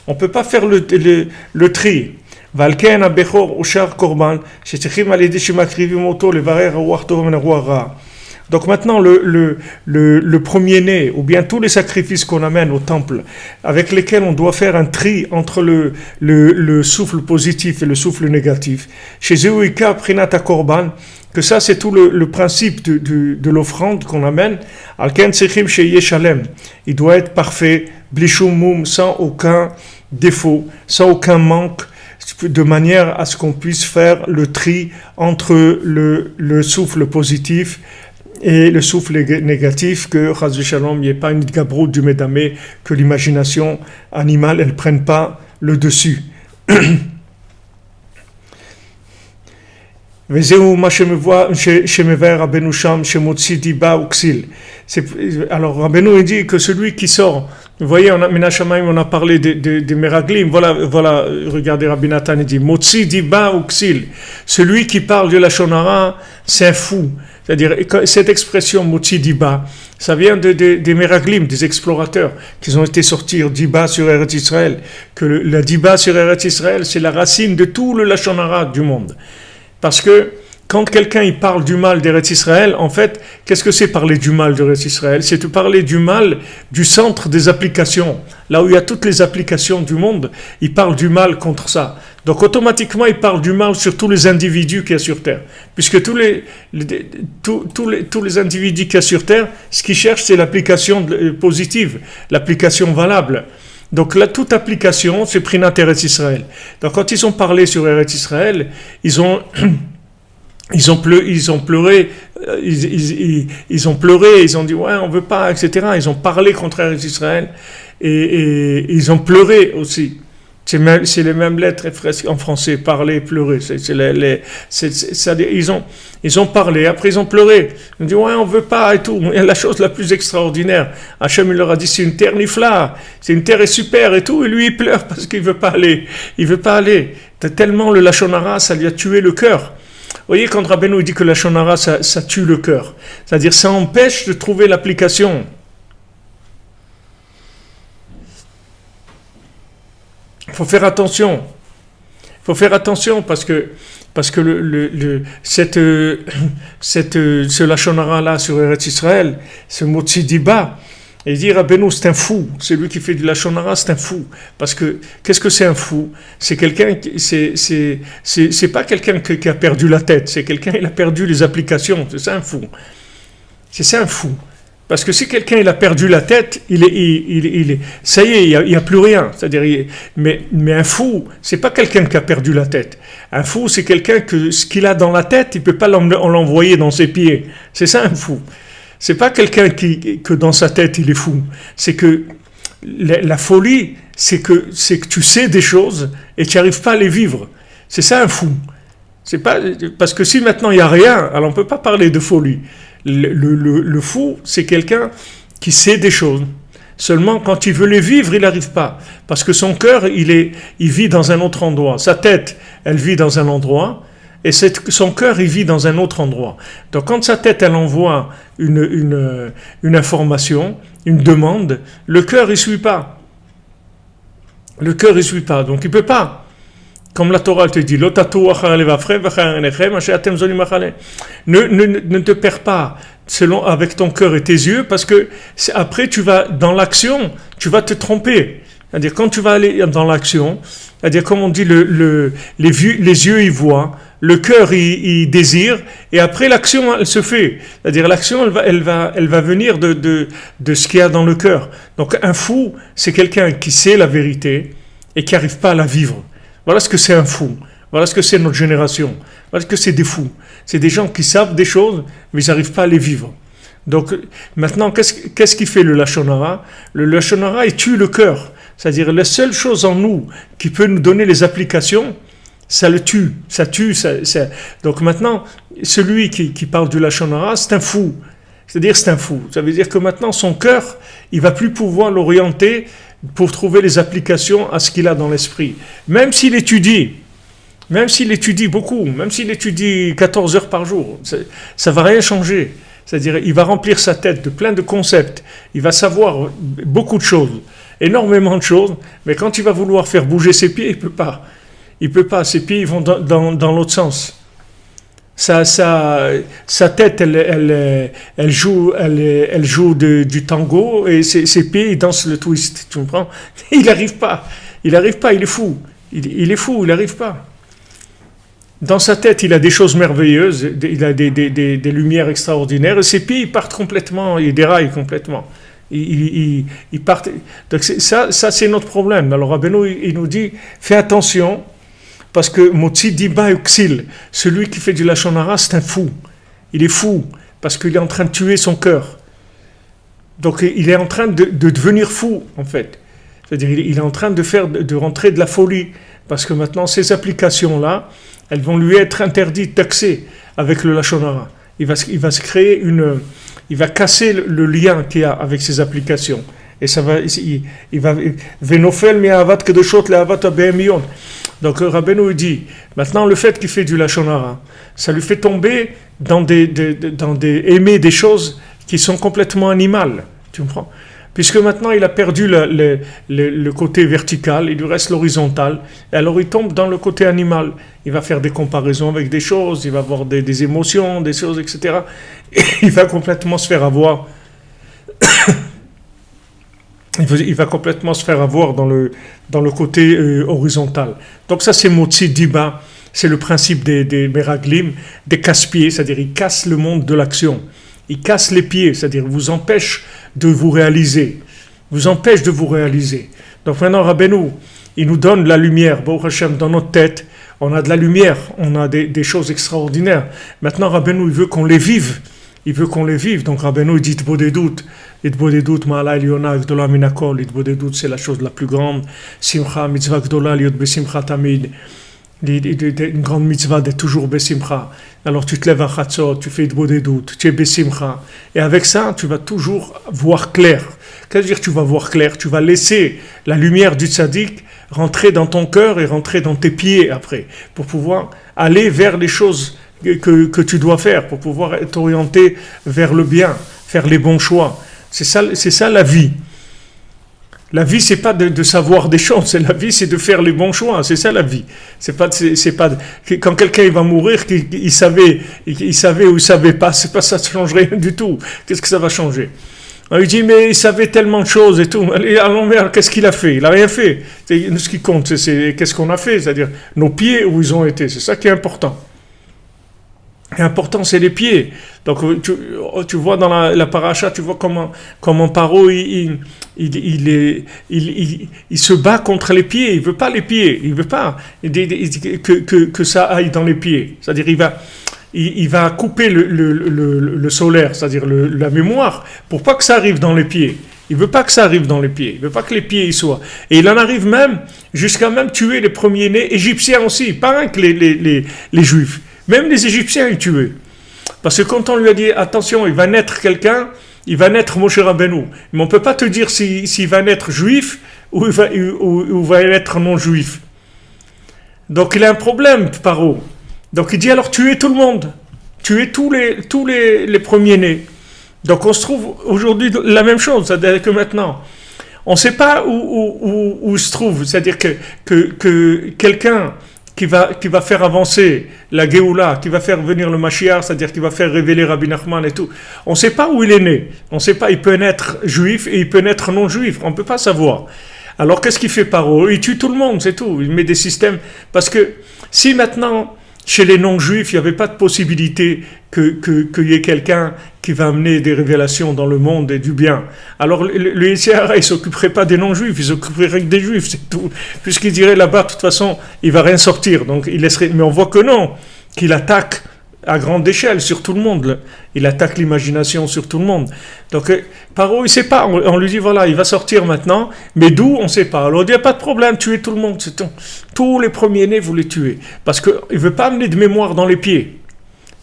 on peut pas faire le tri. Valken abechor ushar korban, shetichim aledi shemakrivim oto levarer ruach tov min ruach ra. Donc maintenant, le premier-né, ou bien tous les sacrifices qu'on amène au temple, avec lesquels on doit faire un tri entre le souffle positif et le souffle négatif, chez Zéouika Prinata Korban, que ça c'est tout le principe de l'offrande qu'on amène, Alken Sechim chez Yeshalem, il doit être parfait, Blishumum, sans aucun défaut, sans aucun manque, de manière à ce qu'on puisse faire le tri entre le souffle positif et le souffle négatif, que Chaz v'Shalom, il n'y ait pas une gabroute du médamé, que l'imagination animale, elle ne prenne pas le dessus. Alors Rabbeinu dit que celui qui sort, vous voyez, on a parlé des Meraglim, voilà, regardez Rabbi Nathan, il dit Motsi diba uksil, celui qui parle de la Shonara, c'est un fou. C'est-à-dire, cette expression Motsi diba, ça vient des Meraglim, des explorateurs, qui ont été sortir diba sur Eretz Israël, que la diba sur Eretz Israël, c'est la racine de tout le Lashon Hara du monde. Parce que quand quelqu'un il parle du mal d'Eretz Israël, en fait, qu'est-ce que c'est parler du mal d'Eretz Israël? C'est de parler du mal du centre des applications. Là où il y a toutes les applications du monde, il parle du mal contre ça. Donc automatiquement, il parle du mal sur tous les individus qu'il y a sur Terre. Puisque tous les individus qu'il y a sur Terre, ce qu'ils cherchent, c'est l'application positive, l'application valable. Donc là, toute application, c'est Prinat Eretz Israël. Donc quand ils ont parlé sur Eretz Israël, ils ont pleuré, ils ont dit ouais, on veut pas, etc. Ils ont parlé contre Eretz Israël et ils ont pleuré aussi. C'est les mêmes lettres en français, parler, pleurer. Ils ont parlé, après ils ont pleuré. Ils ont dit ouais, on veut pas et tout. Et la chose la plus extraordinaire, Hachem il leur a dit c'est une terre nifla, c'est une terre super et tout. Et lui il pleure parce qu'il veut pas aller. Il veut pas aller. Tellement le Lashon Hara, ça lui a tué le cœur. Vous voyez, quand Rabbeinu dit que la Lashon Hara, ça tue le cœur. C'est-à-dire, ça empêche de trouver l'application. Il faut faire attention. Il faut faire attention parce que ce Lashon Hara-là sur Eretz Israël, ce mot Tzidiba, et il dit Rabbeinu, c'est un fou. C'est lui qui fait du Lashon Hara, c'est un fou. Parce que, qu'est-ce que c'est un fou? C'est quelqu'un, c'est pas quelqu'un qui a perdu la tête, c'est quelqu'un qui a perdu les applications. C'est ça un fou. C'est ça un fou. Parce que si quelqu'un il a perdu la tête, il est ça y est, il y a plus rien. C'est-à-dire, mais un fou, c'est pas quelqu'un qui a perdu la tête. Un fou, c'est quelqu'un que ce qu'il a dans la tête, il peut pas l'envoyer dans ses pieds. C'est ça un fou. C'est pas quelqu'un que dans sa tête il est fou. C'est que la folie, c'est que tu sais des choses et tu n'arrives pas à les vivre. C'est ça un fou. C'est pas parce que si maintenant il y a rien, alors on peut pas parler de folie. Le fou, c'est quelqu'un qui sait des choses. Seulement, quand il veut les vivre, il n'arrive pas. Parce que son cœur, il vit dans un autre endroit. Sa tête, elle vit dans un endroit, et son cœur, il vit dans un autre endroit. Donc, quand sa tête, elle envoie une information, une demande, le cœur, il ne suit pas. Le cœur, il ne suit pas. Donc, il ne peut pas. Comme la Torah te dit, ne te perds pas avec ton cœur et tes yeux, parce que après tu vas dans l'action, tu vas te tromper. C'est-à-dire quand tu vas aller dans l'action, c'est-à-dire comme on dit, les yeux ils voient, le cœur il désire, et après l'action elle se fait. C'est-à-dire l'action elle va venir de ce qu'il y a dans le cœur. Donc un fou, c'est quelqu'un qui sait la vérité et qui n'arrive pas à la vivre. Voilà ce que c'est un fou. Voilà ce que c'est notre génération. Voilà ce que c'est des fous. C'est des gens qui savent des choses, mais ils n'arrivent pas à les vivre. Donc, maintenant, qu'est-ce qui fait le Lachon Hara? Le Lachon Hara, il tue le cœur. C'est-à-dire, la seule chose en nous qui peut nous donner les applications, ça le tue. Ça tue. Donc maintenant, celui qui parle du Lachon Hara, c'est un fou. C'est-à-dire, c'est un fou. Ça veut dire que maintenant, son cœur, il ne va plus pouvoir l'orienter pour trouver les applications à ce qu'il a dans l'esprit. Même s'il étudie beaucoup, même s'il étudie 14 heures par jour, ça ne va rien changer. C'est-à-dire, il va remplir sa tête de plein de concepts, il va savoir beaucoup de choses, énormément de choses, mais quand il va vouloir faire bouger ses pieds, il ne peut pas. Il ne peut pas, ses pieds ils vont dans l'autre sens. Sa tête, elle joue du tango et ses pieds, ils dansent le twist. Tu comprends? Il n'arrive pas. Il est fou. Il est fou, il n'arrive pas. Dans sa tête, il a des choses merveilleuses, il a des lumières extraordinaires, et ses pieds, ils partent complètement, ils déraillent complètement. Ils partent. Donc ça, c'est notre problème. Alors Rabbeinu, il nous dit, fais attention, parce que Motzi Diba Uxil, celui qui fait du Lachon Hara, c'est un fou. Il est fou, parce qu'il est en train de tuer son cœur. Donc il est en train de devenir fou, en fait. C'est-à-dire il est en train de rentrer de la folie, parce que maintenant, ces applications-là, elles vont lui être interdites d'accès avec le Lachon Hara. Il va se créer il va casser le lien qu'il y a avec ces applications. Et ça va, il va, Venofel mi'avat kedoshot le'avat abehemion. Donc Rabbeinu dit, maintenant le fait qu'il fait du Lachon Hara, ça lui fait tomber dans aimer des choses qui sont complètement animales. Tu comprends? Puisque maintenant il a perdu le côté vertical, il lui reste l'horizontal, et alors il tombe dans le côté animal. Il va faire des comparaisons avec des choses, il va avoir des émotions, des choses, etc. Et il va complètement se faire avoir. Il va complètement se faire avoir dans le côté horizontal. Donc ça c'est Motzi Diba, c'est le principe des Meraglim, des casse-pieds, c'est-à-dire il casse le monde de l'action. Il casse les pieds, c'est-à-dire vous empêche de vous réaliser. Donc maintenant Rabbeinu, il nous donne la lumière, Baruch Hashem, dans notre tête, on a de la lumière, on a des choses extraordinaires. Maintenant Rabbeinu, il veut qu'on les vive. Donc Rabbeinu dit Itbodedut, Ma'ala Eliona Gdola Minakol, Itbodedut c'est la chose la plus grande, Simcha Mitzvah Gdola Liot Besimcha Tamid, une grande mitzvah d'être toujours Besimcha. Alors tu te lèves à Chatzot, tu fais Itbodedut, tu es Besimcha, et avec ça tu vas toujours voir clair. Qu'est-ce que dire tu vas voir clair? Tu vas laisser la lumière du tzaddik rentrer dans ton cœur et rentrer dans tes pieds après, pour pouvoir aller vers les choses que tu dois faire, pour pouvoir t'orienter vers le bien, faire les bons choix. C'est ça la vie. La vie, c'est pas de savoir des choses, la vie, c'est de faire les bons choix, c'est ça la vie. C'est pas quand quelqu'un il va mourir, il savait ou il savait pas, c'est pas ça, ça change rien du tout. Qu'est-ce que ça va changer? On lui dit, mais il savait tellement de choses et tout. Alors, qu'est-ce qu'il a fait? Il n'a rien fait. Ce qui compte, c'est qu'est-ce qu'on a fait, c'est-à-dire nos pieds où ils ont été. C'est ça qui est important. L'important, c'est les pieds. Donc, tu vois dans la paracha, tu vois comment Paro, il se bat contre les pieds. Il veut pas les pieds. Il veut pas que ça aille dans les pieds. C'est-à-dire, il va couper le solaire, c'est-à-dire la mémoire, pour pas que ça arrive dans les pieds. Il veut pas que ça arrive dans les pieds. Il veut pas que les pieds y soient. Et il en arrive même jusqu'à même tuer les premiers-nés égyptiens aussi, pas que les juifs. Même les Égyptiens, ils tuaient. Parce que quand on lui a dit, attention, il va naître quelqu'un, il va naître Moshe Rabbeinu. Mais on ne peut pas te dire s'il va naître juif ou il va naître non-juif. Donc il a un problème, Paro. Donc il dit alors tuez tout le monde. Tuez tous les premiers-nés. Donc on se trouve aujourd'hui la même chose, c'est-à-dire que maintenant, on ne sait pas où se trouve. C'est-à-dire que quelqu'un qui va faire avancer la Géoula, qui va faire venir le Mashiach, c'est-à-dire qui va faire révéler Rabbi Nachman et tout. On ne sait pas où il est né. On ne sait pas, il peut naître juif et il peut naître non-juif. On ne peut pas savoir. Alors qu'est-ce qu'il fait Paro? Il tue tout le monde, c'est tout. Il met des systèmes. Parce que si maintenant, chez les non-juifs, il n'y avait pas de possibilité qu'il y ait quelqu'un qui va amener des révélations dans le monde et du bien. Alors le Yetzer, il ne s'occuperait pas des non-juifs, il s'occuperait que des juifs, c'est tout. Puisqu'il dirait là-bas, de toute façon, il ne va rien sortir. Donc il laisserait. Mais on voit que non, qu'il attaque à grande échelle sur tout le monde. Il attaque l'imagination sur tout le monde. Donc Paro, il ne sait pas. On lui dit voilà, il va sortir maintenant, mais d'où on ne sait pas. Alors il n'y a pas de problème, tuez tout le monde. C'est tout. Tous les premiers-nés, vous les tuez. Parce qu'il ne veut pas amener de mémoire dans les pieds.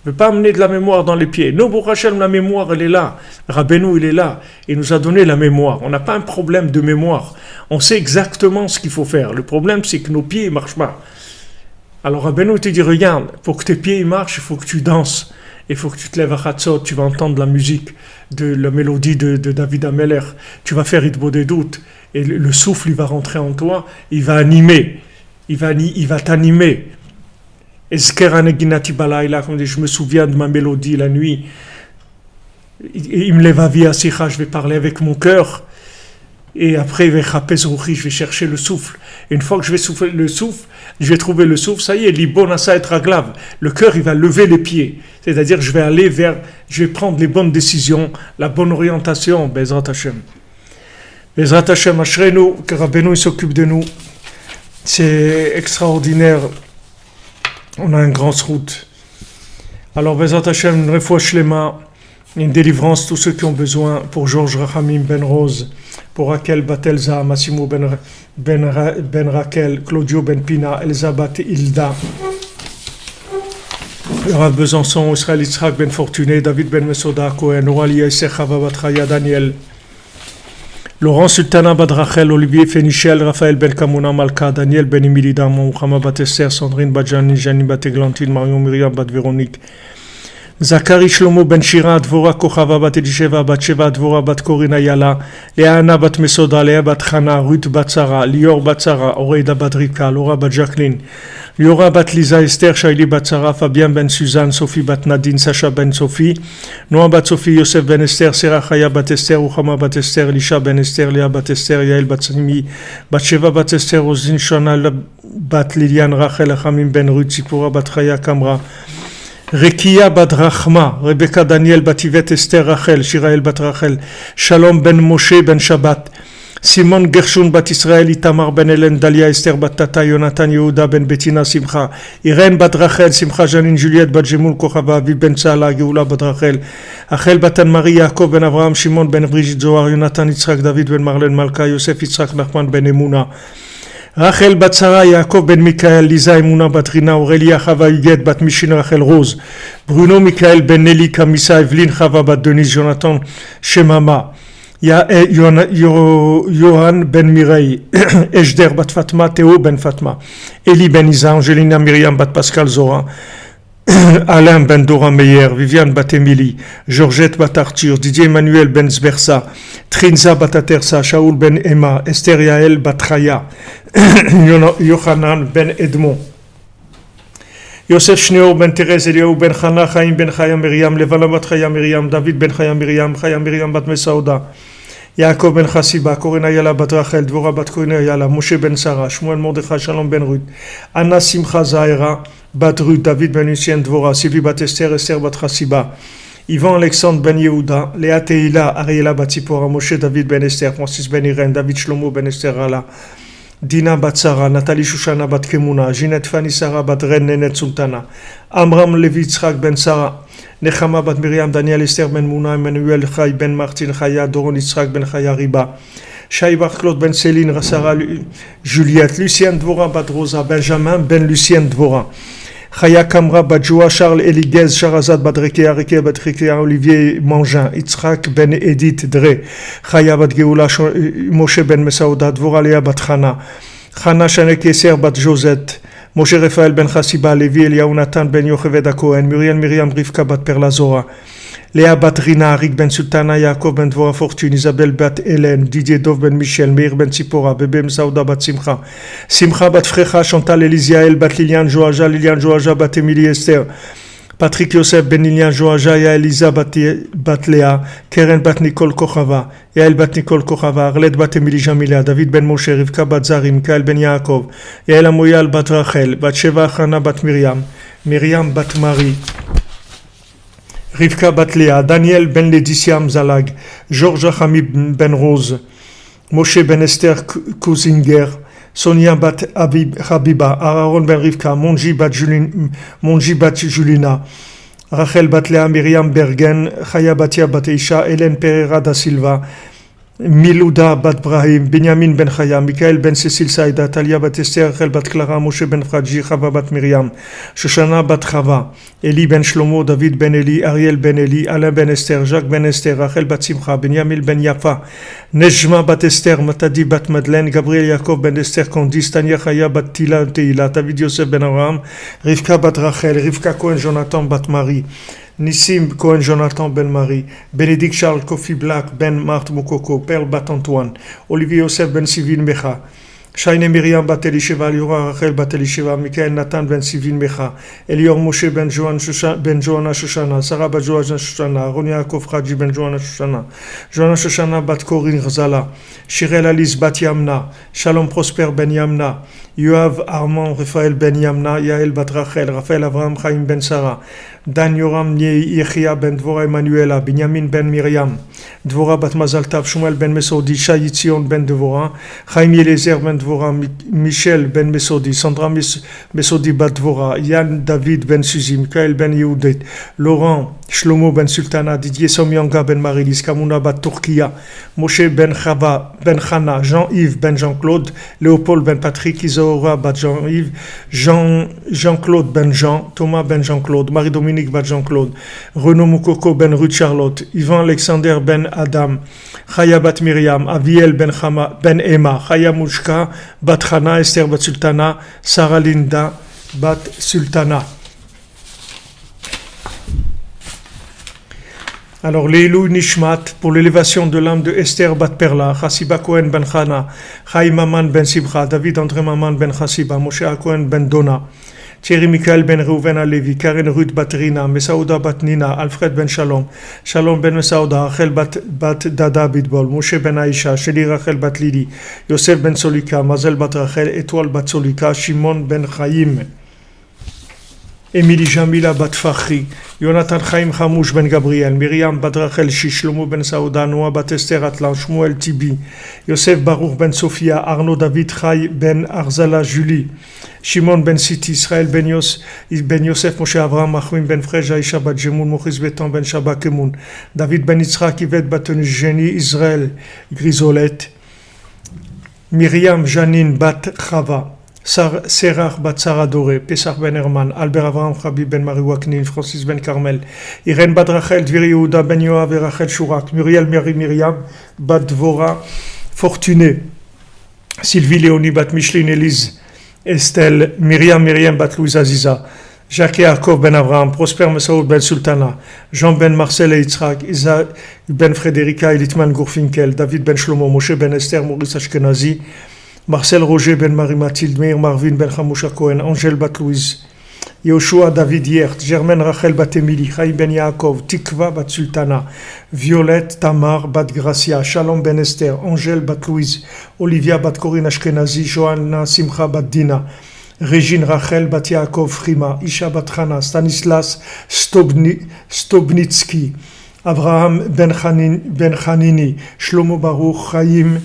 Il ne veut pas amener de la mémoire dans les pieds. Nous, pour Hachem, la mémoire, elle est là. Rabbeinu, il est là. Il nous a donné la mémoire. On n'a pas un problème de mémoire. On sait exactement ce qu'il faut faire. Le problème, c'est que nos pieds ne marchent pas. Alors Rabbeinu te dit, regarde, pour que tes pieds marchent, il faut que tu danses. Il faut que tu te lèves à Chatzot, tu vas entendre la musique, de la mélodie de David Ameller. Tu vas faire Hitbo des doutes. Et le souffle, il va rentrer en toi. Il va animer. Il va t'animer. Je me souviens de ma mélodie la nuit. Il me lève à vie à Sicha, je vais parler avec mon cœur. Et après, je vais chercher le souffle. Et une fois que je vais souffler le souffle, je vais trouver le souffle, ça y est, l'ibon asa et raglav. Le cœur, il va lever les pieds. C'est-à-dire, je vais prendre les bonnes décisions, la bonne orientation, Bezrat Hashem. Bezrat Hashem, Ashrenu, que Rabbeinu s'occupe de nous. C'est extraordinaire. On a un grand route. Alors, Bezrat Hashem, une refouach shlema, une délivrance, tous ceux qui ont besoin, pour Georges Rachamim Ben Rose, pour Raquel Batelza, Massimo Ben Raquel, Claudio Ben Pina, Elsa Bat Hilda, Rav Besançon, Israël Yitzhak Ben Fortuné, David Ben Mesoda, Cohen, Orali Yasser Chava Batraya, Daniel, Laurent Sultana Badrachel, Olivier Fénichel, Raphaël Ben Kamouna Malka, Daniel Ben Imilida, Mohamed Batesser, Sandrine Badjani, Jani Bateglantine, Marion Myriam Bat Véronique, Zachary Shlomo Ben Shira, Dvora Kochava Bat Elisheva, Bat Sheva, Dvora Bat Korina Yala, Léana Bat Mesoda, Léa Bat Chana, Ruth Bat Sarah, Lior Bat Sarah, Oreida Bat Rika, Laura Bat Jacqueline, Liora Bat Lisa, Esther, Shaili Bat Sarah, Fabien Ben Suzanne, Sophie Bat Nadine, Sacha Ben Sophie, Noah Bat Sophie, Yosef Ben Esther, Serah Chaya Bat Esther, Uchama Bat Esther, Elisha Ben Esther, Léa Bat Esther, Yael Bat Simi, Bat Sheva Bat Esther, Rosine Shana Bat Liliane, Rachel Achamim Ben Ruth, Sipora Bat Chaya Kamra, Rekia Bat Rachma, Rebecca Daniel Bativet Esther Rachel, Shirael Bat Rachel, Shalom Ben Moshe Ben Shabbat, Simon Gershon Bat Israël, Itamar Ben Hélène, Dalia Esther Bat Tata, Jonathan Yehuda Ben Bettina Simcha, Irène Bat Rachel, Simcha Janine Juliette Bat Jemoul Kochava, Aviv Ben Sala, Geoula Bat Rachel, Achel Bat Anne-Marie, Yaakov Ben Avraham, Shimon Ben Brigitte Zohar, Jonathan Yitzhak, David Ben Marlène Malka, Yosef Yitzhak Nachman Ben Emouna, Rachel Bat Sarah, Yaakov Ben Mikael, Lisa Emouna Bat Rina, Aurélia Chava Huguette Bat Michin Rachel Rose, Bruno Mikael Ben Nelly, Kamissa Evelyne Chava Bat Denise, Jonathan Shemama, Johan Ben Mireille, Ejder Bat Fatma, Théo Ben Fatma, Eli Ben Isa, Angelina Myriam Bat Pascal Zora, Alain Ben Dora Meyer, Viviane Bat Emily, Georgette Bat Arthur, Didier Emmanuel Ben Zbersa, Trinza Bat Atersa, Shaoul Ben Emma, Esther Yael Bat Chaya, Yohanan Ben Edmond, Yosef Shneor Ben Thérèse, Eliaou Ben Chana, Chaim Ben Chaya Miriam, Levana Bat Chaya Miriam, David Ben Chaya Miriam Bat Mesaouda, Yaakov Ben Chassiba, Corina Yala Bat Rachel, Dvora Bat Corina Yala, Moshe Ben Sarah, Shmuel Mordechai, Shalom Ben Ruth, Anna Simcha Zahira, Bat Ruth, David Ben Lucien Dvora, Sylvie Bat Esther, Esther Bat Chassiba, Yvan Alexandre Ben Yehuda, Léa Teila, Ariela Bat Zipora, Moshe David Ben Esther, Francis Ben Irène, David Shlomo Ben Esther Ala, Dina Bat Sarah, Nathalie Shushana Bat Kemuna, Ginette Fanny Sarah Bat Ren Nenet Sultana, Amram Levi Yitzhak Ben Sarah, Nechama Bat Miriam, Daniel Esther Ben Mouna, Emmanuel Chay Ben Martin Chaya, Doron Yitzhak Ben Chaya Riba, Shaïbar Claude Ben Céline, Sarah Juliette, Lucien Dvora Bat Rosa, Benjamin Ben Lucien Dvora, Chaya Kamra Badjoua, Charles Eligez, Sharazad Badrekea, Rekea Badrekea, Olivier Mangin, Yitzhak Ben Edith Dre, Chaya Badgeoula, Moshe Ben Mesaouda, Dvora Lea Batrana, Chana Shanek Yeser Bat Josette, Moshe Raphaël Ben Chassiba, Levi Eliaou Nathan Ben Yocheved Cohen, Muriel Myriam Rivka Bat Perla Zora, Léa Bat Rina, Arik Ben Sultana, Yaakov Ben Dvora Fortune, Isabelle Bat Hélène, Didier Dov Ben Michel, Meir Ben Tzipora, Bébé Msaouda Bat Simcha, Simcha Bat Frecha, Chantal Elisiael Bat Liliane Joaja Bat Émilie Esther, Patrick Yosef Ben Liliane Joaja, Yael Elisa Bat Léa, Keren Bat Nicole Kochava, Yael Bat Nicole Kochava, Arlette Bat Émilie Jamila, David Ben Moshe, Rivka Bat Zari, Mikael Ben Yaakov, Yael Amoyal Bat Rachel, Bat Sheva Chana Bat Miriam, Miriam Bat Marie, Rivka Bat Léa, Daniel Ben Laetitia Zalag, Georges Hamid Ben Rose, Moshe Ben Esther Kouzinger, Sonia Bat Habiba, Aaron Ben Rivka, Monji Bat Julina, Rachel Bat Léa, Myriam Bergen, Chaya Batia Bat Isha, Hélène Pereira da Silva, Milouda Bat Brahim, Benjamin Ben Chaya, Michael Ben Cécile Saïda, Talia Bat Esther, Rachel Bat Clara, Moshe Ben Fradji, Chava Bat Myriam, Shoshana Bat Chava, Eli Ben Shlomo, David Ben Eli, Ariel Ben Eli, Alain Ben Esther, Jacques Ben Esther, Rachel Bat Simcha, Benjamin Ben Yafa, Nejma Bat Esther, Matadi Bat Madeleine, Gabriel Yaakov Ben Esther Kondis, Tania Chaya Bat Tila Teila, David Yosef Ben Abraham, Rivka Bat Rachel, Rivka Cohen Jonathan Bat Marie, Nissim Cohen Jonathan Ben Marie, Bénédicte Charles Kofi Black Ben Marthe Moukoko, Perle Bat Antoine, Olivier Yosef Ben Sivin Mecha, Shaine Myriam Bat Elisheva, Liora Rachel Bat Elisheva, Michael Nathan Ben Sivin Mecha, Elior Moshe Ben Johanna Shoshana, Sarah Bat Johanna Shoshana, Ronia Kofraji Ben Johanna Shoshana, Johanna Shoshana Bat Corinne Rzala, Shirel Alice Bat Yamna, Shalom Prosper Ben Yamna, Yoav Armand Raphaël Ben Yamna, Yael Bat Rachel, Raphaël Avraham Chaim Ben Sarah, Dan Yoram Yechia Ben Dvora Emanuela, Benjamin Ben Miriam, Dvora Bat Mazaltav, Shmuel Ben Mesodi, Shayitzion Ben Dvora, Chaim Yelezer Ben Dvora, Michel Ben Mesodi, Sandra Mesodi Bat Dvora, Yann David Ben Suzy, Michael Ben Yehudet, Laurent Shlomo Ben Sultana, Didier Somyanga Ben Marilis, Kamuna Bat Turkia, Moshe Ben Chava Ben Chana, Jean-Yves Ben Jean-Claude, Léopold Ben Patrick, Isaora Bat Jean-Yves, Jean-Claude Ben Jean, Thomas Ben Jean-Claude, Marie-Dominique Bat Jean-Claude, Renaud Moukoko Ben Ruth Charlotte, Yvan Alexander Ben Adam, Chaya Bat Myriam, Aviel Ben Chama Ben Emma, Chaya Mouchka Bat Chana, Esther Bat Sultana, Sarah Linda Bat Sultana. Alors, Leilou Nishmat, pour l'élévation de l'âme de Esther Bat Perla, Chassiba Cohen Ben Chana, Chaim Aman Ben Simcha, David André Maman Ben Chassiba, Moshe Cohen Ben Dona, Thierry Michael Ben Reuven Alevi, Karen Ruth Bat Rina, Mesaouda Bat Nina, Alfred Ben Shalom, Shalom Ben Mesaouda, Rachel Bat Dada Bidbol, Moshe Ben Aisha, Sheli Rachel Bat Lili, Yosef Ben Solika, Mazel Bat Rachel, Étoile Bat Solika, Shimon Ben Chaim, Émilie Jamila Bat Fakhri, Jonathan Chaim Hamouche Ben Gabriel, Myriam Bat Rachel Shishlomo Ben Saouda, Noah Bat Esther Atlan, Shmuel Tibi, Yosef Baruch Ben Sophia, Arnaud David Chai Ben Arzala Julie, Shimon Ben Siti, Israël Ben Yosef Moshe Avraham, Achim Ben Frej, Aisha Bat Jemoun, Mochis Beton Ben Shabak Emoun, David Ben Yitzhak, Yvette Bat Eugénie, Israël Grisolette, Myriam Janine Bat Chava, Serach Bat Sarah Doré, Pesach Ben Herman, Albert Avraham Habib Ben Marie Waknin, Francis Ben Carmel, Irène Bat Rachel, Dviri Yehuda Ben Yoav et Rachel Chourak, Muriel Marie Myriam Bat Dvora Fortuné, Sylvie Léonie Bat Micheline Élise, Estelle, Myriam Bat Louise Aziza, Jacques Yaakov Ben Avraham, Prosper Mesaoud Ben Sultana, Jean Ben Marcel et Yitzhak, Isa Ben Frédérica et Litman Gourfinkel, David Ben Shlomo, Moshe Ben Esther, Maurice Ashkenazi, Marcel Roger Ben Marie-Mathilde, Meir Marvin Ben Chamousha Cohen, Angèle Bat Louise, Yoshua David Yert, Germaine Rachel Bat Emily, Chaim Ben Yaakov, Tikva Bat Sultana, Violette Tamar Bat Gracia, Shalom Ben Esther, Angèle Bat Louise, Olivia Bat Corinne Ashkenazi, Johanna Simcha Bat Dina, Régine Rachel Bat Yaakov Frima, Isha Bat Chana, Stanislas Stobnitsky, Avraham Ben Chanini, Shlomo Baruch, Chaim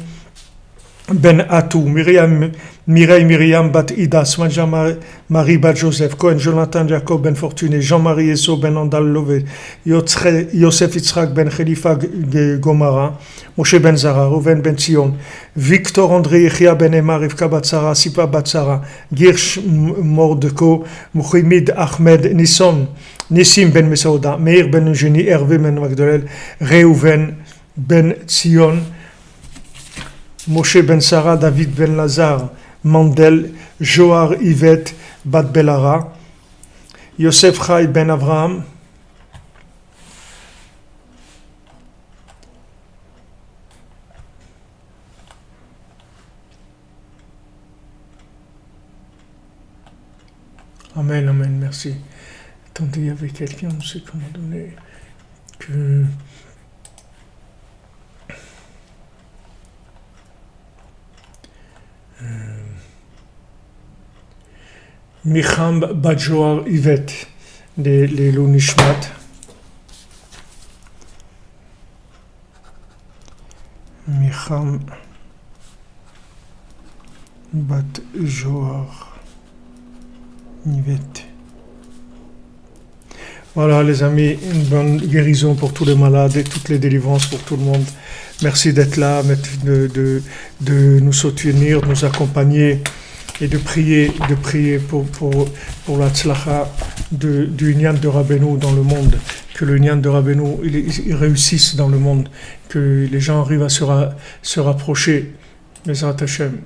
Ben Atou, Mireille Myriam Bat Ida, Smanja Marie Bat Joseph, Cohen Jonathan Jacob Ben Fortuné, Jean-Marie Esso Ben Andal Lové, Yosef Yitzhak Ben Khalifa Gomara, Moshe Ben Zara, Rouven Ben Sion, Victor André Yechia Ben Emar, Rivka Batsara, Sipa Batsara, Girsh Mordeko, Mouhimid Ahmed Nisson, Nissim Ben Mesouda, Meir Ben Eugénie, Hervé Ben Magdalel, Reuven Ben Sion, Moshe Ben Sarah, David Ben Lazar, Mandel, Johar Yvette, Bat Belara, Yosef Chai Ben Avraham, Amen, Amen, merci. Attendez, il y avait quelqu'un, on sait comment donner, que... Micham Badjoar Yvette, les Nishmat. Micham Badjoar Yvette. Voilà les amis, une bonne guérison pour tous les malades et toutes les délivrances pour tout le monde. Merci d'être là, de nous soutenir, de nous accompagner et de prier pour la tzlacha du Inyan de Rabbeinu dans le monde. Que le Inyan de Rabbeinu il réussisse dans le monde, que les gens arrivent à se rapprocher. Bezrat Hashem.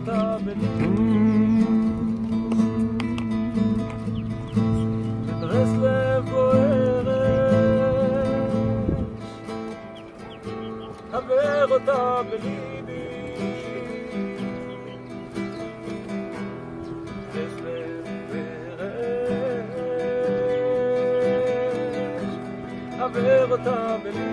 אותה בליבי בברסלב בוערת חבר אותה בליבי ברסלב בוערת חבר אותה בליבי